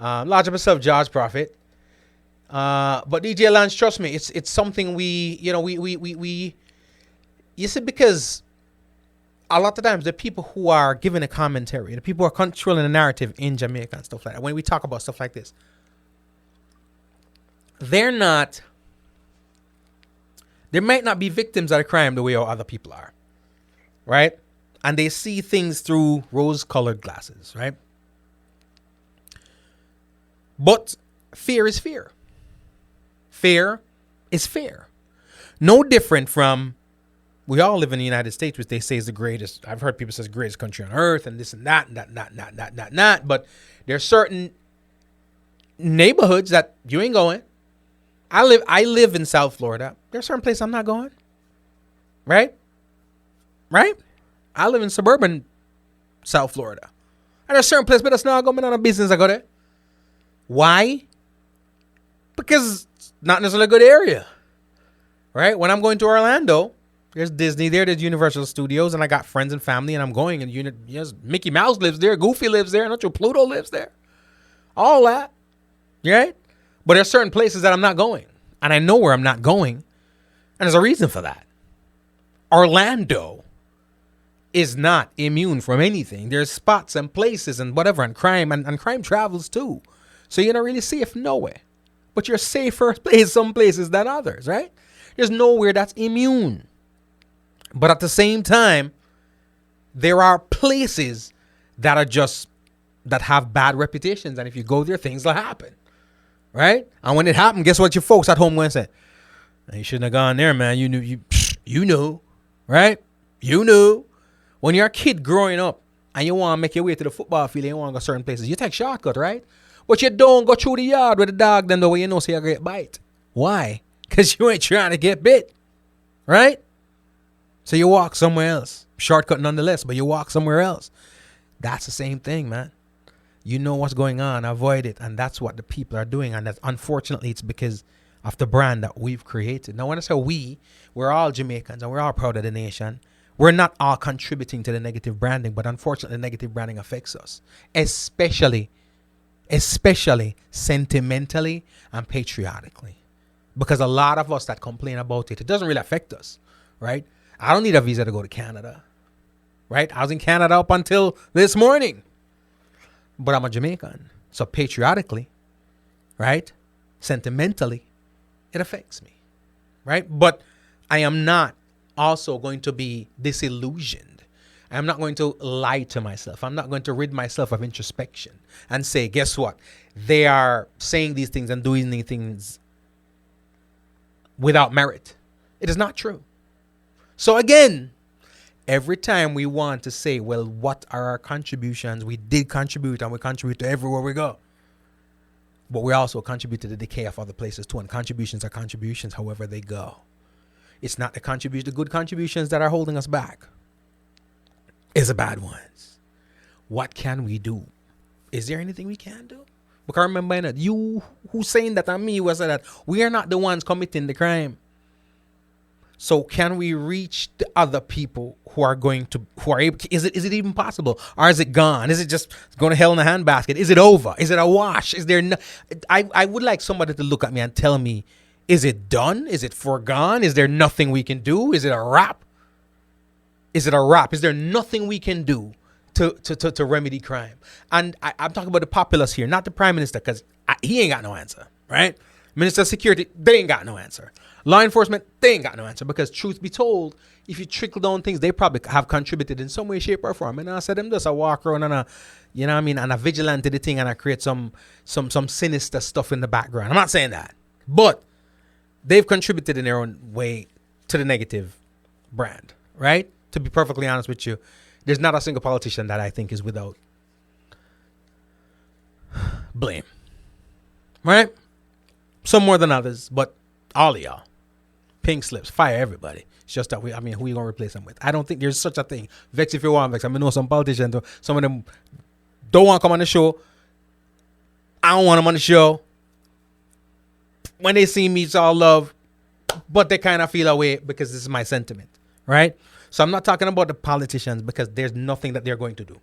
Large up yourself, George Prophet. But DJ Lance, trust me, it's something we you see, because a lot of times the people who are giving a commentary, the people who are controlling the narrative in Jamaica and stuff like that, when we talk about stuff like this, they might not be victims of the crime the way other people are, right? And they see things through rose-colored glasses, right? But fear is fear. Fear is fair. No different from, we all live in the United States, which they say is the greatest. I've heard people say it's the greatest country on earth and this and that and that. But there's certain neighborhoods that you ain't going. I live in South Florida. There's certain places I'm not going. Right? I live in suburban South Florida. And there's certain places, but that's not going on a business I go there. Why? Because it's not necessarily a good area. Right? When I'm going to Orlando, there's Disney there, there's Universal Studios, and I got friends and family, and I'm going, and Mickey Mouse lives there, Goofy lives there, and not your Pluto lives there. All that. Right? But there's certain places that I'm not going. And I know where I'm not going. And there's a reason for that. Orlando is not immune from anything. There's spots and places and whatever, and crime, and crime travels too. So you're not really safe nowhere. But you're safer some places than others, right? There's nowhere that's immune. But at the same time, there are places that have bad reputations. And if you go there, things will happen. Right? And when it happened, guess what your folks at home going to say? You shouldn't have gone there, man. You knew. Right? You knew. When you're a kid growing up and you want to make your way to the football field and you want to go certain places, you take shortcut, right? But you don't go through the yard with the dog then the way you know so you get bite. Why? Because you ain't trying to get bit. Right? So you walk somewhere else. Shortcut nonetheless, but you walk somewhere else. That's the same thing, man. You know what's going on. Avoid it. And that's what the people are doing. And that's, unfortunately, it's because of the brand that we've created. Now, when I say we're all Jamaicans and we're all proud of the nation. We're not all contributing to the negative branding, but unfortunately, negative branding affects us, especially sentimentally and patriotically. Because a lot of us that complain about it doesn't really affect us, right? I don't need a visa to go to Canada, right? I was in Canada up until this morning. But I'm a Jamaican. So patriotically, right? Sentimentally, it affects me, right? But I am not also going to be disillusioned. I'm not going to lie to myself. I'm not going to rid myself of introspection and say, guess what? They are saying these things and doing these things without merit. It is not true. So again, every time we want to say, well, what are our contributions? We did contribute and we contribute to everywhere we go. But we also contribute to the decay of other places too. And contributions are contributions however they go. It's not the good contributions that are holding us back. It's the bad ones. What can we do? Is there anything we can do? Because remember, you who's saying that and me who said that we are not the ones committing the crime. So can we reach the other people who are able? Is it even possible? Or is it gone? Is it just going to hell in a handbasket? Is it over? Is it a wash? Is there I would like somebody to look at me and tell me, is it done? Is it forgone? Is there nothing we can do? Is it a wrap? Is it a wrap? Is there nothing we can do to remedy crime? And I'm talking about the populace here, not the prime minister, because he ain't got no answer, right? Minister of Security, they ain't got no answer. Law enforcement, they ain't got no answer because truth be told, if you trickle down things, they probably have contributed in some way, shape, or form. And I said them just a walk around and you know what I mean, and a vigilante the thing and I create some sinister stuff in the background. I'm not saying that. But they've contributed in their own way to the negative brand, right? To be perfectly honest with you, there's not a single politician that I think is without blame, right? Some more than others, but all of y'all. Pink slips, fire everybody. It's just that who you gonna replace them with? I don't think there's such a thing. Vex if you want vex. I know some politicians, some of them don't want to come on the show. I don't want them on the show. When they see me, it's all love, but they kind of feel away because this is my sentiment, right? So I'm not talking about the politicians because there's nothing that they're going to do.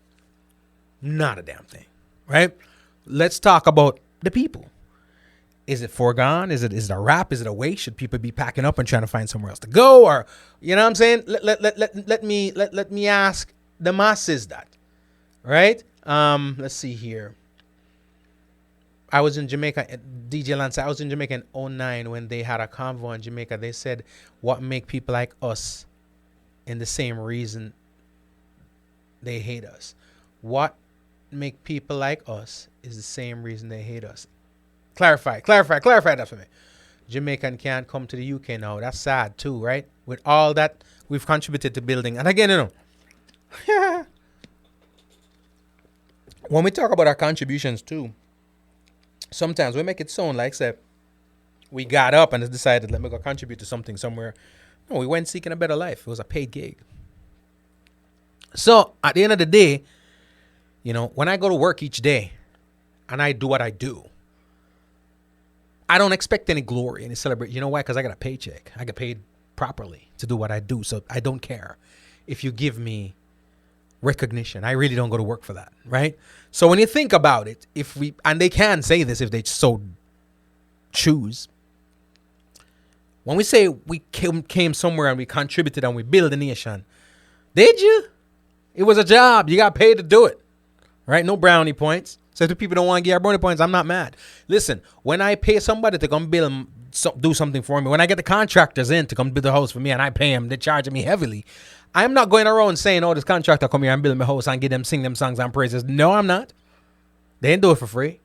Not a damn thing, right? Let's talk about the people. Is it foregone? Is it a wrap? Is it a waste? Should people be packing up and trying to find somewhere else to go? Or, you know what I'm saying? Let me ask the masses that, right? Let's see here. I was in Jamaica, DJ Lance, I was in Jamaica in 2009 when they had a convoy in Jamaica. They said, what make people like us in the same reason they hate us? What make people like us is the same reason they hate us. Clarify that for me. Jamaican can't come to the UK now. That's sad too, right? With all that we've contributed to building. And again, you know, when we talk about our contributions too, sometimes we make it sound like, say, we got up and decided, let me go contribute to something somewhere. No, we went seeking a better life. It was a paid gig. So at the end of the day, you know, when I go to work each day and I do what I do, I don't expect any glory, any celebration. You know why? Because I got a paycheck. I get paid properly to do what I do. So I don't care if you give me recognition. I really don't go to work for that, right? So when you think about it, and they can say this if they so choose. When we say we came somewhere and we contributed and we built a nation, did you? It was a job. You got paid to do it, right? No brownie points. So if the people don't want to give brownie points, I'm not mad. Listen, when I pay somebody to come do something for me, when I get the contractors in to come build the house for me and I pay them, they're charging me heavily. I'm not going around saying, oh, this contractor come here and build my house and sing them songs and praises. No, I'm not. They didn't do it for free,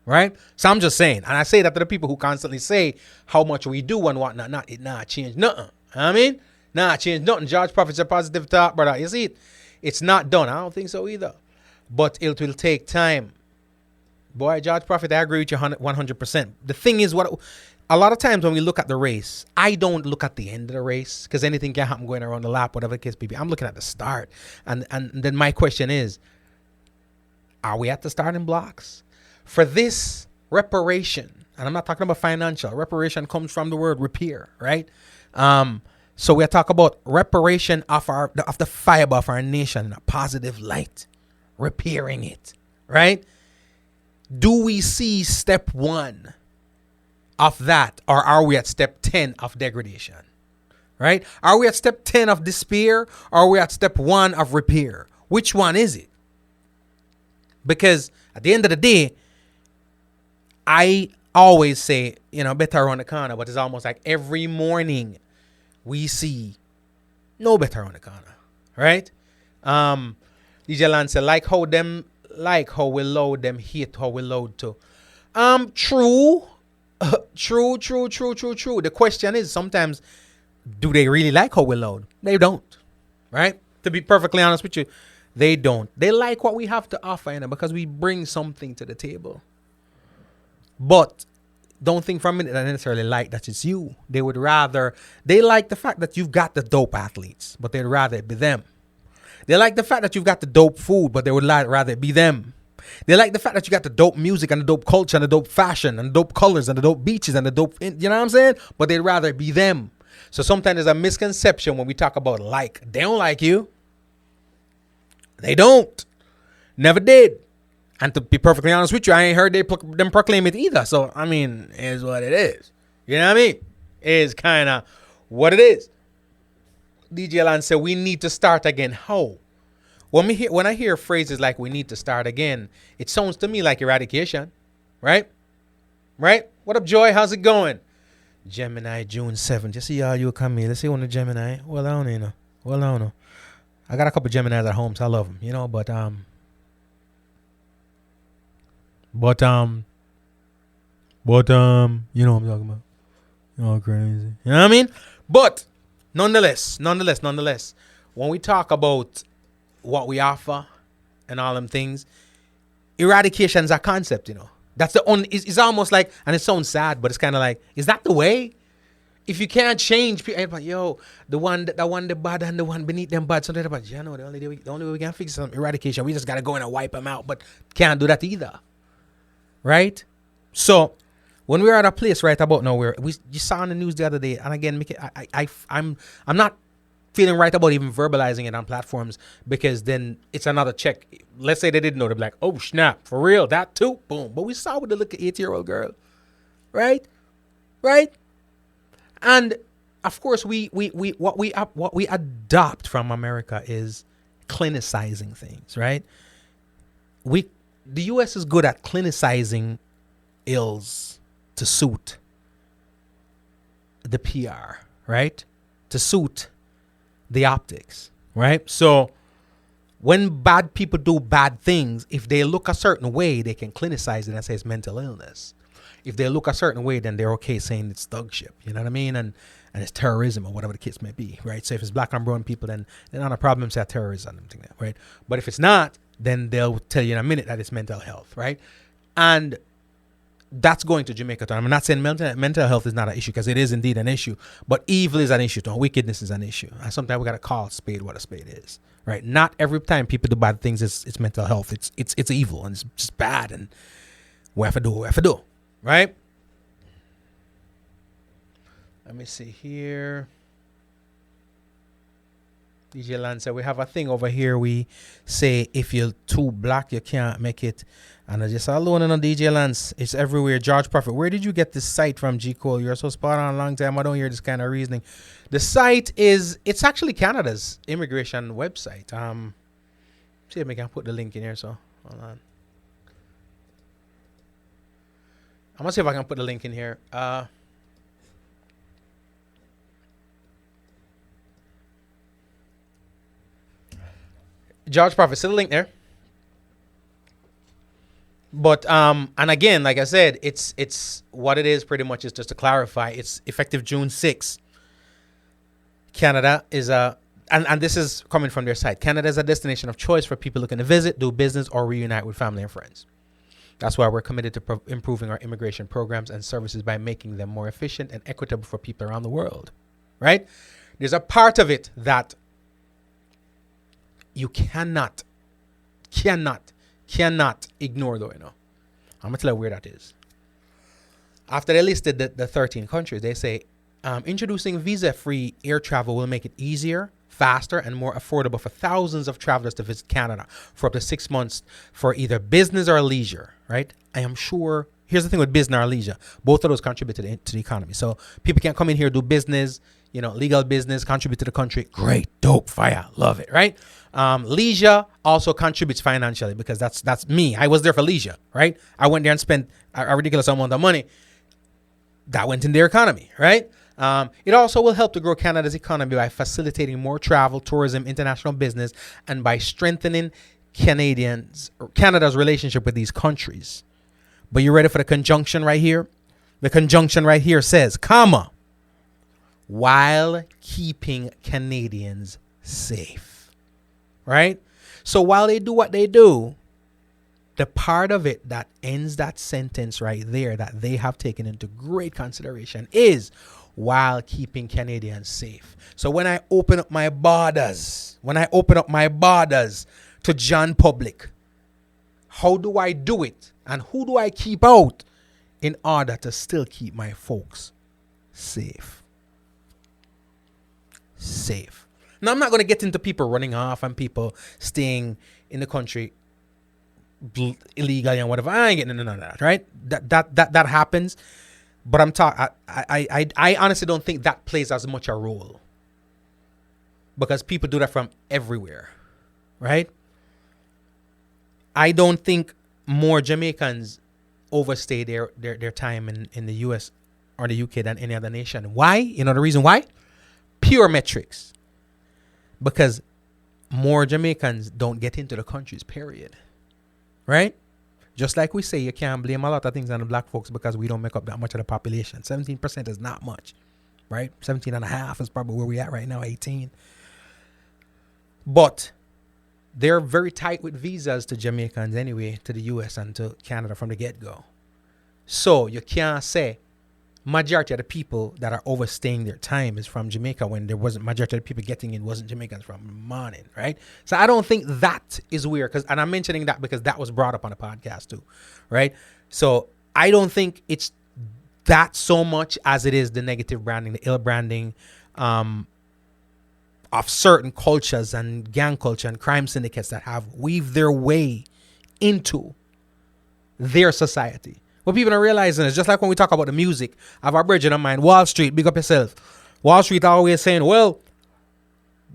right? So I'm just saying, and I say that to the people who constantly say how much we do and whatnot. It not change nothing. I mean, not change nothing. George Prophet's a positive talk, brother. You see it? It's not done. I don't think so either. But it will take time. Boy, George Prophet, I agree with you 100%. The thing is, a lot of times when we look at the race, I don't look at the end of the race because anything can happen going around the lap, whatever the case may be. I'm looking at the start. And then my question is, are we at the starting blocks? For this reparation, and I'm not talking about financial, reparation comes from the word repair, right? So we're talking about reparation of the fiber of our nation in a positive light, repairing it, right? Do we see step 1 of that, or are we at step 10 of degradation? Right? Are we at step 10 of despair, or are we at step 1 of repair? Which one is it? Because at the end of the day, I always say, you know, better around the corner, but it's almost like every morning we see no better around the corner. Right? DJ Lance said, like how we load them, hate how we load too. True. True. The question is sometimes, do they really like how we load? They don't, right? To be perfectly honest with you, they don't. They like what we have to offer, you know, because we bring something to the table. But don't think for a minute that they necessarily like that it's you. They like the fact that you've got the dope athletes, but they'd rather it be them. They like the fact that you've got the dope food, but they would rather it be them. They like the fact that you got the dope music and the dope culture and the dope fashion and the dope colors and the dope beaches and the dope, you know what I'm saying? But they'd rather it be them. So sometimes there's a misconception when we talk about like. They don't like you. They don't. Never did. And to be perfectly honest with you, I ain't heard them proclaim it either. So, I mean, it is what it is. You know what I mean? It is kind of what it is. DJ Lan said, we need to start again. How? When I hear phrases like we need to start again, it sounds to me like eradication. Right? Right? What up, Joy? How's it going? Gemini, June 7th. Just see all you come here. Let's see on the Gemini. Well, I don't know. Well, I don't know. I got a couple Geminis at home, so I love them, you know. But you know what I'm talking about. Oh, crazy. You know what I mean? But nonetheless, when we talk about what we offer and all them things, eradication's a concept, you know. That's the only. It's almost like, and it sounds sad, but it's kind of like, is that the way? If you can't change people, yo, the one the bad and the one beneath them bad, something about, you know, the only way we can fix some eradication, we just gotta go in and wipe them out, but can't do that either, right? So when we're at a place right about now where you saw on the news the other day, and again, I'm not feeling right about even verbalizing it on platforms, because then it's another check. Let's say they didn't know, they'd be like, oh snap, for real, that too, boom. But we saw with the little 8-year-old girl, right? And of course, what we adopt from America is clinicizing things, right? The U.S. is good at clinicizing ills to suit the PR, right? To suit the optics, right? So when bad people do bad things, if they look a certain way, they can clinicize it and say it's mental illness. If they look a certain way, then they're okay saying it's thugship, you know what I mean? And it's terrorism or whatever the case may be, right? So if it's black and brown people, then they're not a problem, say terrorism, something like that, right? But if it's not, then they'll tell you in a minute that it's mental health, right? And that's going to Jamaica too. I'm not saying mental health is not an issue, because it is indeed an issue, but evil is an issue too. Wickedness is an issue. And sometimes we got to call a spade what a spade is, right? Not every time people do bad things, it's mental health. It's evil and it's just bad, and we have to do. Right? Let me see here. DJ Land said, we have a thing over here. We say if you're too black, you can't make it. And I just alone on DJ Lance. It's everywhere. George Prophet, where did you get this site from, G. Cole? You're so spot on a long time. I don't hear this kind of reasoning. The site it's actually Canada's immigration website. See if I can put the link in here. So hold on. I'm gonna see if I can put the link in here. George Prophet, see the link there. But and again, like I said, it's what it is pretty much is, just to clarify, it's effective June 6th. Canada is and this is coming from their site. Canada is a destination of choice for people looking to visit, do business, or reunite with family and friends. That's why we're committed to improving our immigration programs and services by making them more efficient and equitable for people around the world, right? There's a part of it that you cannot ignore, though, you know. I'm going to tell you where that is. After they listed the 13 countries, they say, introducing visa-free air travel will make it easier, faster, and more affordable for thousands of travelers to visit Canada for up to 6 months for either business or leisure, right? I am sure, here's the thing with business or leisure, both of those contribute to the economy. So people can come in here, do business, you know, legal business, contribute to the country. Great, dope, fire, love it, right? Leisure also contributes financially, because that's me. I was there for leisure, right? I went there and spent a ridiculous amount of money. That went in their economy, right? It also will help to grow Canada's economy by facilitating more travel, tourism, international business, and by strengthening Canada's relationship with these countries. But you ready for the conjunction right here? The conjunction right here says, comma, while keeping Canadians safe, right? So while they do what they do, the part of it that ends that sentence right there that they have taken into great consideration is while keeping Canadians safe. So when I open up my borders, to John Public, how do I do it? And who do I keep out in order to still keep my folks safe? Safe. Now, I'm not going to get into people running off and people staying in the country illegally and whatever. I ain't getting into none of that, right? That happens. But I'm talking. I honestly don't think that plays as much a role, because people do that from everywhere, right? I don't think more Jamaicans overstay their time in the U.S. or the UK than any other nation. Why? You know the reason why? Pure metrics. Because more Jamaicans don't get into the countries, period. Right? Just like we say, you can't blame a lot of things on the black folks because we don't make up that much of the population. 17% is not much. Right? 17.5 is probably where we at right now, 18. But they're very tight with visas to Jamaicans anyway, to the US and to Canada from the get-go. So you can't say majority of the people that are overstaying their time is from Jamaica when there wasn't majority of the people getting in wasn't Jamaicans from the morning, right? So I don't think that is weird, and I'm mentioning that because that was brought up on the podcast too, right? So I don't think it's that so much as it is the negative branding, the ill branding of certain cultures and gang culture and crime syndicates that have weaved their way into their society. What people are realizing is just like when we talk about the music of our brethren of mine, Wall Street, big up yourself. Wall Street always saying, well,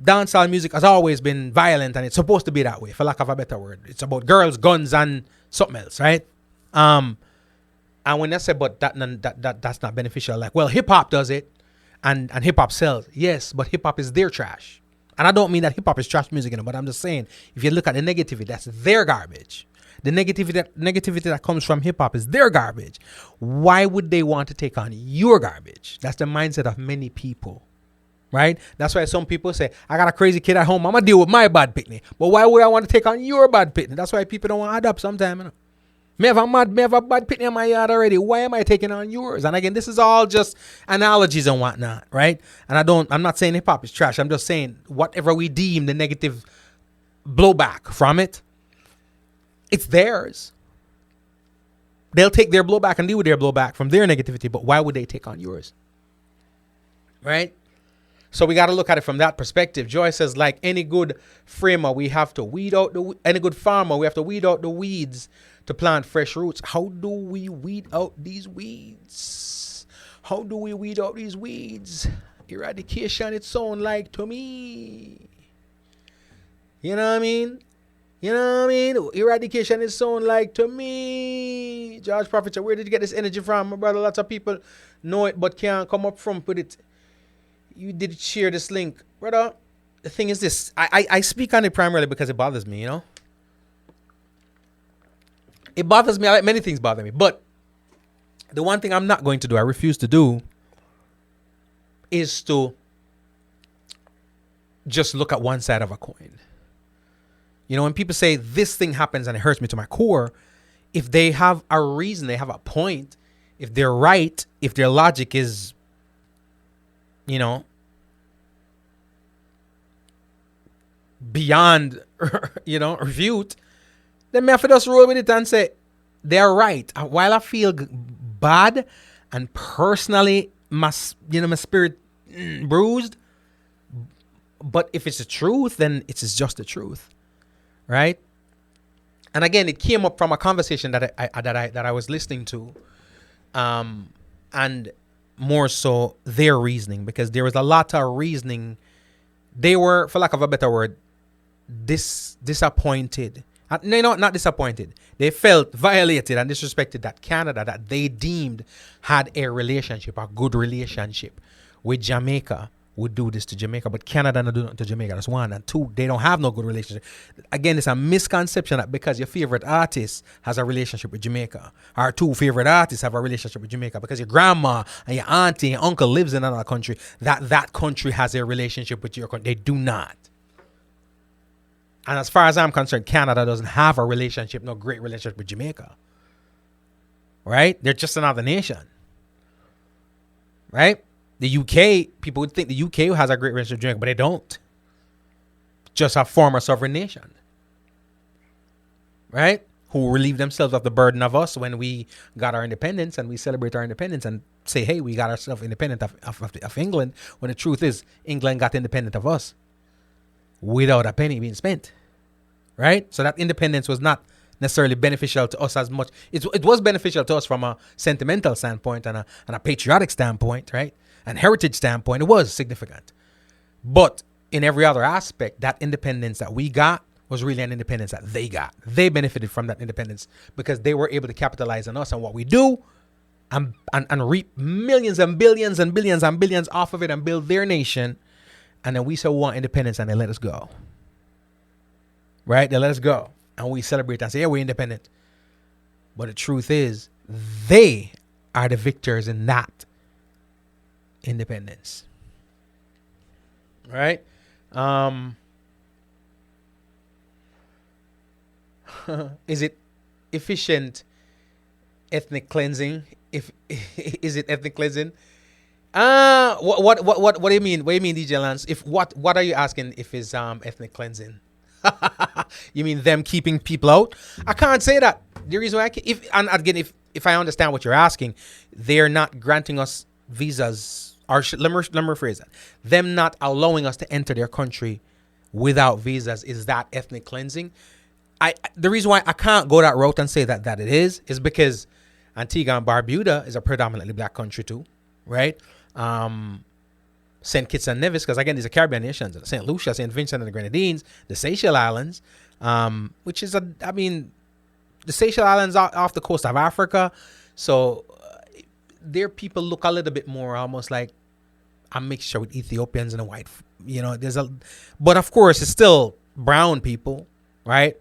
dancehall music has always been violent and it's supposed to be that way, for lack of a better word. It's about girls, guns, and something else, right? And when they say, but that's not beneficial, like, well, hip hop does it and hip hop sells. Yes, but hip hop is their trash. And I don't mean that hip hop is trash music, but I'm just saying, if you look at the negativity, that's their garbage. The negativity that comes from hip hop is their garbage. Why would they want to take on your garbage? That's the mindset of many people, right? That's why some people say, I got a crazy kid at home, I'm going to deal with my bad pitney. But why would I want to take on your bad pitney? That's why people don't want to add up sometimes. You know? Me have a bad pitney in my yard already. Why am I taking on yours? And again, this is all just analogies and whatnot, right? And I'm not saying hip hop is trash. I'm just saying whatever we deem the negative blowback from it, it's theirs. They'll take their blowback and deal with their blowback from their negativity, but why would they take on yours? Right? So we got to look at it from that perspective. Joy says, like any good framer, we have to weed out any good farmer, we have to weed out the weeds to plant fresh roots. How do we weed out these weeds? How do we weed out these weeds? Eradication, it sounds like to me. You know what I mean? You know what I mean? Eradication is sound like to me. George Prophet, where did you get this energy from? My brother, lots of people know it but can't come up front with it. You did share this link. Brother, the thing is this. I speak on it primarily because it bothers me, you know? It bothers me. Many things bother me. But the one thing I'm not going to do, I refuse to do, is to just look at one side of a coin. You know, when people say this thing happens and it hurts me to my core, if they have a reason, they have a point, if they're right, if their logic is, you know, beyond, you know, refute, then me have to just roll with it and say, they're right. While I feel bad and personally, my spirit bruised, but if it's the truth, then it's just the truth. Right? And again, it came up from a conversation that I was listening to, and more so their reasoning, because there was a lot of reasoning. They were, for lack of a better word, disappointed. No, not disappointed. They felt violated and disrespected that Canada, that they deemed had a relationship, a good relationship with Jamaica, would do this to Jamaica, but Canada not do nothing to Jamaica. That's one. And two, they don't have no good relationship. Again, it's a misconception that because your favorite artist has a relationship with Jamaica, or two favorite artists have a relationship with Jamaica, because your grandma and your auntie and your uncle lives in another country, that country has a relationship with your country. They do not. And as far as I'm concerned, Canada doesn't have a relationship, no great relationship with Jamaica. Right? They're just another nation. Right? The UK, people would think the UK has a great relationship with Jamaica, but they don't. Just a former sovereign nation. Right? Who relieved themselves of the burden of us when we got our independence, and we celebrate our independence and say, hey, we got ourselves independent of England, when the truth is England got independent of us without a penny being spent. Right? So that independence was not necessarily beneficial to us as much. It was beneficial to us from a sentimental standpoint and a patriotic standpoint, right? And heritage standpoint. It was significant. But in every other aspect, that independence that we got was really an independence that they got. They benefited from that independence because they were able to capitalize on us and what we do and reap millions and billions and billions and billions off of it and build their nation. And then we say we want independence and they let us go. Right? They let us go. And we celebrate and say, yeah, we're independent. But the truth is, they are the victors in that independence. Right? Is it efficient ethnic cleansing? Is it ethnic cleansing? What do you mean? What do you mean, DJ Lance? If what are you asking if it's ethnic cleansing? You mean them keeping people out? I can't say that. The reason why if I understand what you're asking, they're not granting us visas, or let me rephrase that. Them not allowing us to enter their country without visas, is that ethnic cleansing? The reason why I can't go that route and say that it is because Antigua and Barbuda is a predominantly black country too, right? St. Kitts and Nevis, because again, these are Caribbean nations. St. Lucia, St. Vincent and the Grenadines, the Seychelles Islands, which is the Seychelles Islands off the coast of Africa. So their people look a little bit more almost like a mixture with Ethiopians and a white, but of course it's still brown people, right?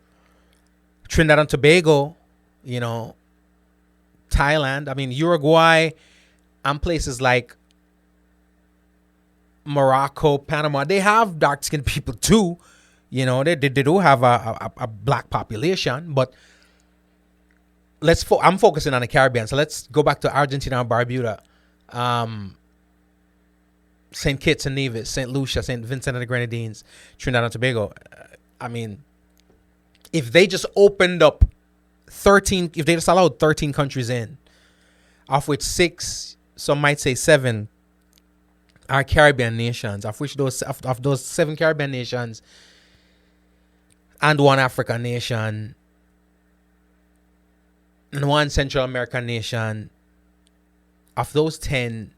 Trinidad and Tobago, Thailand, Uruguay, and places like Morocco, Panama, they have dark-skinned people too. They do have a black population, but I'm focusing on the Caribbean. So let's go back to Argentina and Barbuda, St. Kitts and Nevis, St. Lucia, St. Vincent and the Grenadines, Trinidad and Tobago. If they just opened up 13, if they just allowed 13 countries in, of which 6, some might say 7, are Caribbean nations, of which those 7 Caribbean nations and 1 African nation and 1 Central American nation, of those 10,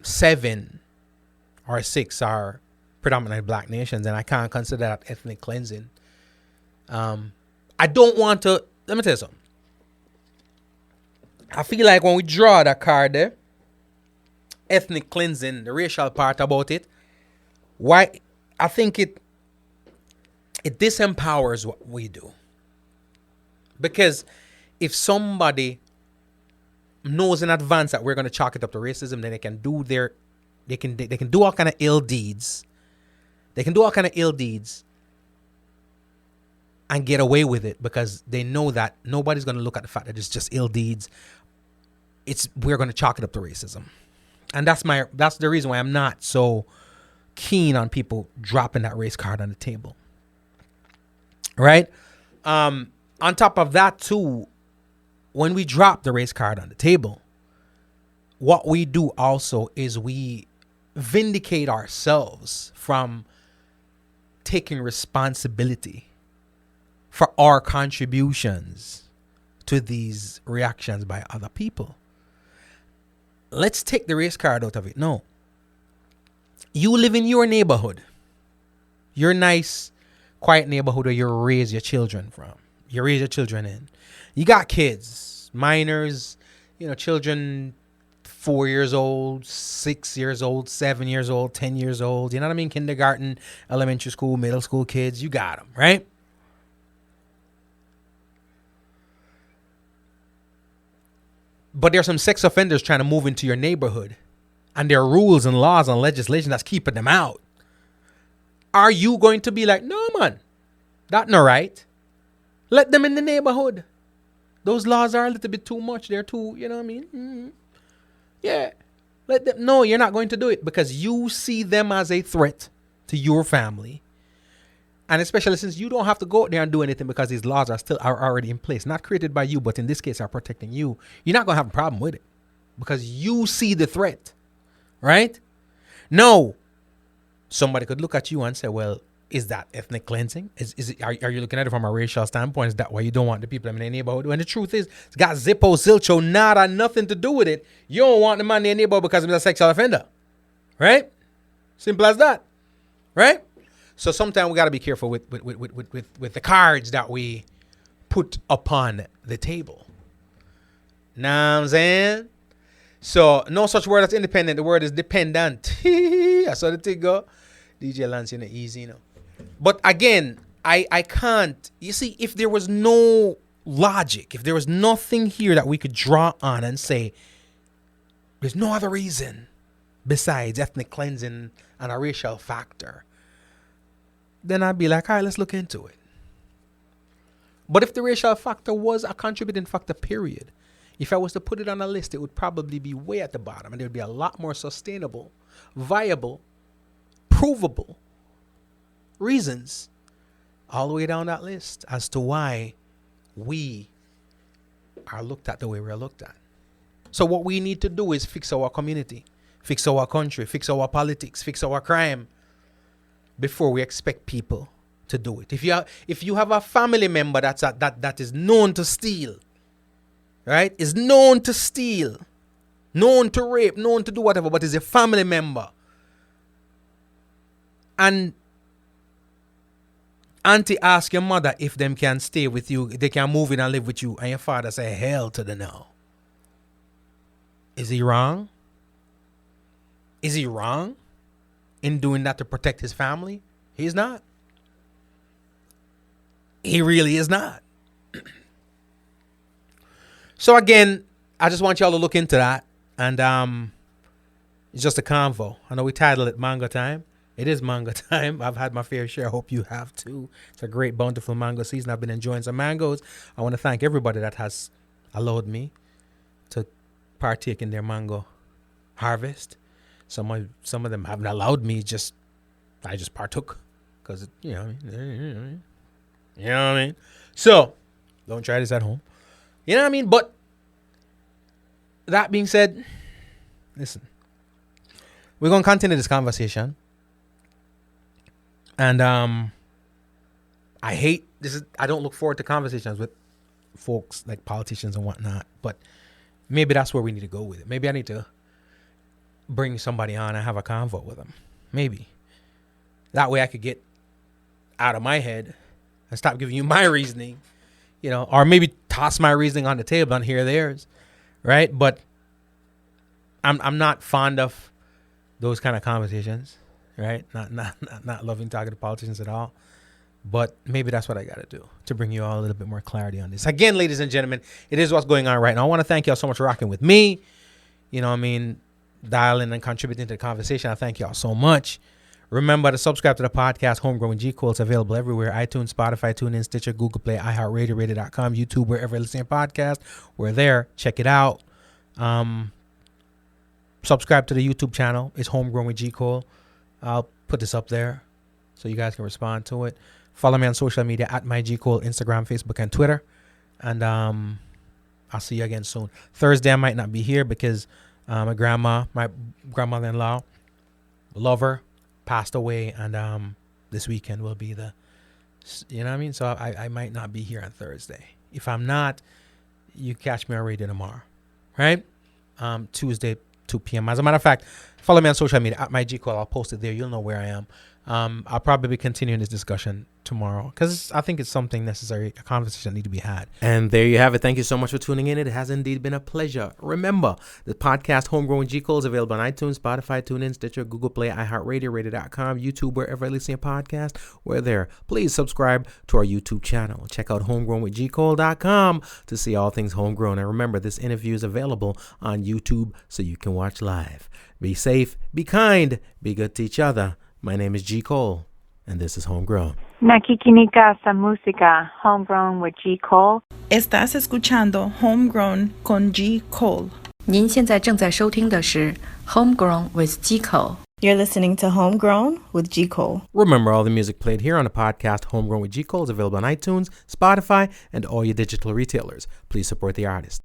7 or 6 are predominantly black nations, and I can't consider that ethnic cleansing. I don't want to. Let me tell you something. I feel like when we draw that card there, ethnic cleansing, the racial part about it, why I think it disempowers what we do. Because if somebody knows in advance that we're going to chalk it up to racism, then they can do all kind of ill deeds. They can do all kind of ill deeds and get away with it because they know that nobody's going to look at the fact that it's just ill deeds. We're going to chalk it up to racism. And that's the reason why I'm not so keen on people dropping that race card on the table. Right? On top of that too, when we drop the race card on the table, what we do also is we vindicate ourselves from taking responsibility for our contributions to these reactions by other people. Let's take the race card out of it. No. You live in your neighborhood. Your nice, quiet neighborhood where you raise your children from. You raise your children in. You got kids, minors, children 4 years old, 6 years old, 7 years old, 10 years old. You know what I mean? Kindergarten, elementary school, middle school kids. You got them, right? But there's some sex offenders trying to move into your neighborhood, and there are rules and laws and legislation that's keeping them out. Are you going to be like, no, man, that's not right? Let them in the neighborhood. Those laws are a little bit too much. They're too, you know what I mean? Mm-hmm. Yeah. Let them. No, you're not going to do it because you see them as a threat to your family. And especially since you don't have to go out there and do anything because these laws are already in place, not created by you, but in this case are protecting you. You're not going to have a problem with it because you see the threat, right? No, somebody could look at you and say, well, is that ethnic cleansing? Are you looking at it from a racial standpoint? Is that why you don't want the people in the neighborhood? When the truth is, it's got zippo, zilcho, nada, nothing to do with it. You don't want the man in the neighborhood because he's a sexual offender, right? Simple as that, right? So sometimes we got to be careful with the cards that we put upon the table. Know what I'm saying? So, no such word as independent. The word is dependent. I saw the thing go. DJ Lance, you know, easy, you know. But again, I can't. You see, if there was no logic, if there was nothing here that we could draw on and say, there's no other reason besides ethnic cleansing and a racial factor, then I'd be like, all right, let's look into it. But if the racial factor was a contributing factor, period, if I was to put it on a list, it would probably be way at the bottom, and there would be a lot more sustainable, viable, provable reasons all the way down that list as to why we are looked at the way we're looked at. So what we need to do is fix our community, fix our country, fix our politics, fix our crime before we expect people to do it. If you have a family member that is known to steal, right? Is known to steal, known to rape, known to do whatever, but is a family member, and auntie ask your mother if them can stay with you, they can move in and live with you, and your father say hell to the no. Is he wrong? Is he wrong in doing that to protect his family? He's not. He really is not. So again, I just want y'all to look into that. And it's just a convo. I know we titled it Mango Time. It is mango time. I've had my fair share. I hope you have too. It's a great, bountiful mango season. I've been enjoying some mangoes. I want to thank everybody that has allowed me to partake in their mango harvest. Some of them haven't allowed me. I just partook because you know what I mean. So don't try this at home. You know what I mean. But that being said, listen, we're gonna continue this conversation. And I hate this. I don't look forward to conversations with folks like politicians and whatnot. But maybe that's where we need to go with it. Maybe I need to bring somebody on and have a convo with them. Maybe that way I could get out of my head and stop giving you my reasoning, you know, or maybe toss my reasoning on the table and hear theirs, right? But I'm not fond of those kind of conversations. Right? Not loving talking to politicians at all. But maybe that's what I got to do to bring you all a little bit more clarity on this. Again, ladies and gentlemen, it is what's going on right now. I want to thank y'all so much for rocking with me. You know what I mean? Dialing and contributing to the conversation. I thank y'all so much. Remember to subscribe to the podcast, Homegrown with G. Cole. It's available everywhere. iTunes, Spotify, TuneIn, Stitcher, Google Play, iHeartRadio, Radio.com, YouTube, wherever you listen to podcast. We're there. Check it out. Subscribe to the YouTube channel. It's Homegrown with G. Cole. I'll put this up there so you guys can respond to it. Follow me on social media at MyGCole, Instagram, Facebook, and Twitter. And I'll see you again soon. Thursday, I might not be here because my grandmother-in-law, lover, passed away. And this weekend will be you know what I mean? So I might not be here on Thursday. If I'm not, you catch me on radio tomorrow. Right? Tuesday, 2 p.m. As a matter of fact, follow me on social media at MyGCole. I'll post it there. You'll know where I am. I'll probably be continuing this discussion tomorrow because I think it's something necessary, a conversation that need to be had. And there you have it. Thank you so much for tuning in. It has indeed been a pleasure. Remember, the podcast Homegrown G. Cole is available on iTunes, Spotify, TuneIn, Stitcher, Google Play, iHeartRadio, Radio.com, YouTube, wherever you listen to podcast. We're there. Please subscribe to our YouTube channel. Check out homegrownwithgcole.com to see all things homegrown. And remember, this interview is available on YouTube so you can watch live. Be safe, be kind, be good to each other. My name is G. Cole, and this is Homegrown. Nakikinika sa música, Homegrown with G. Cole. Estás escuchando Homegrown con G. Cole. 您现在正在收听的是 Homegrown with G. Cole. You're listening to Homegrown with G. Cole. Remember, all the music played here on the podcast Homegrown with G. Cole is available on iTunes, Spotify, and all your digital retailers. Please support the artist.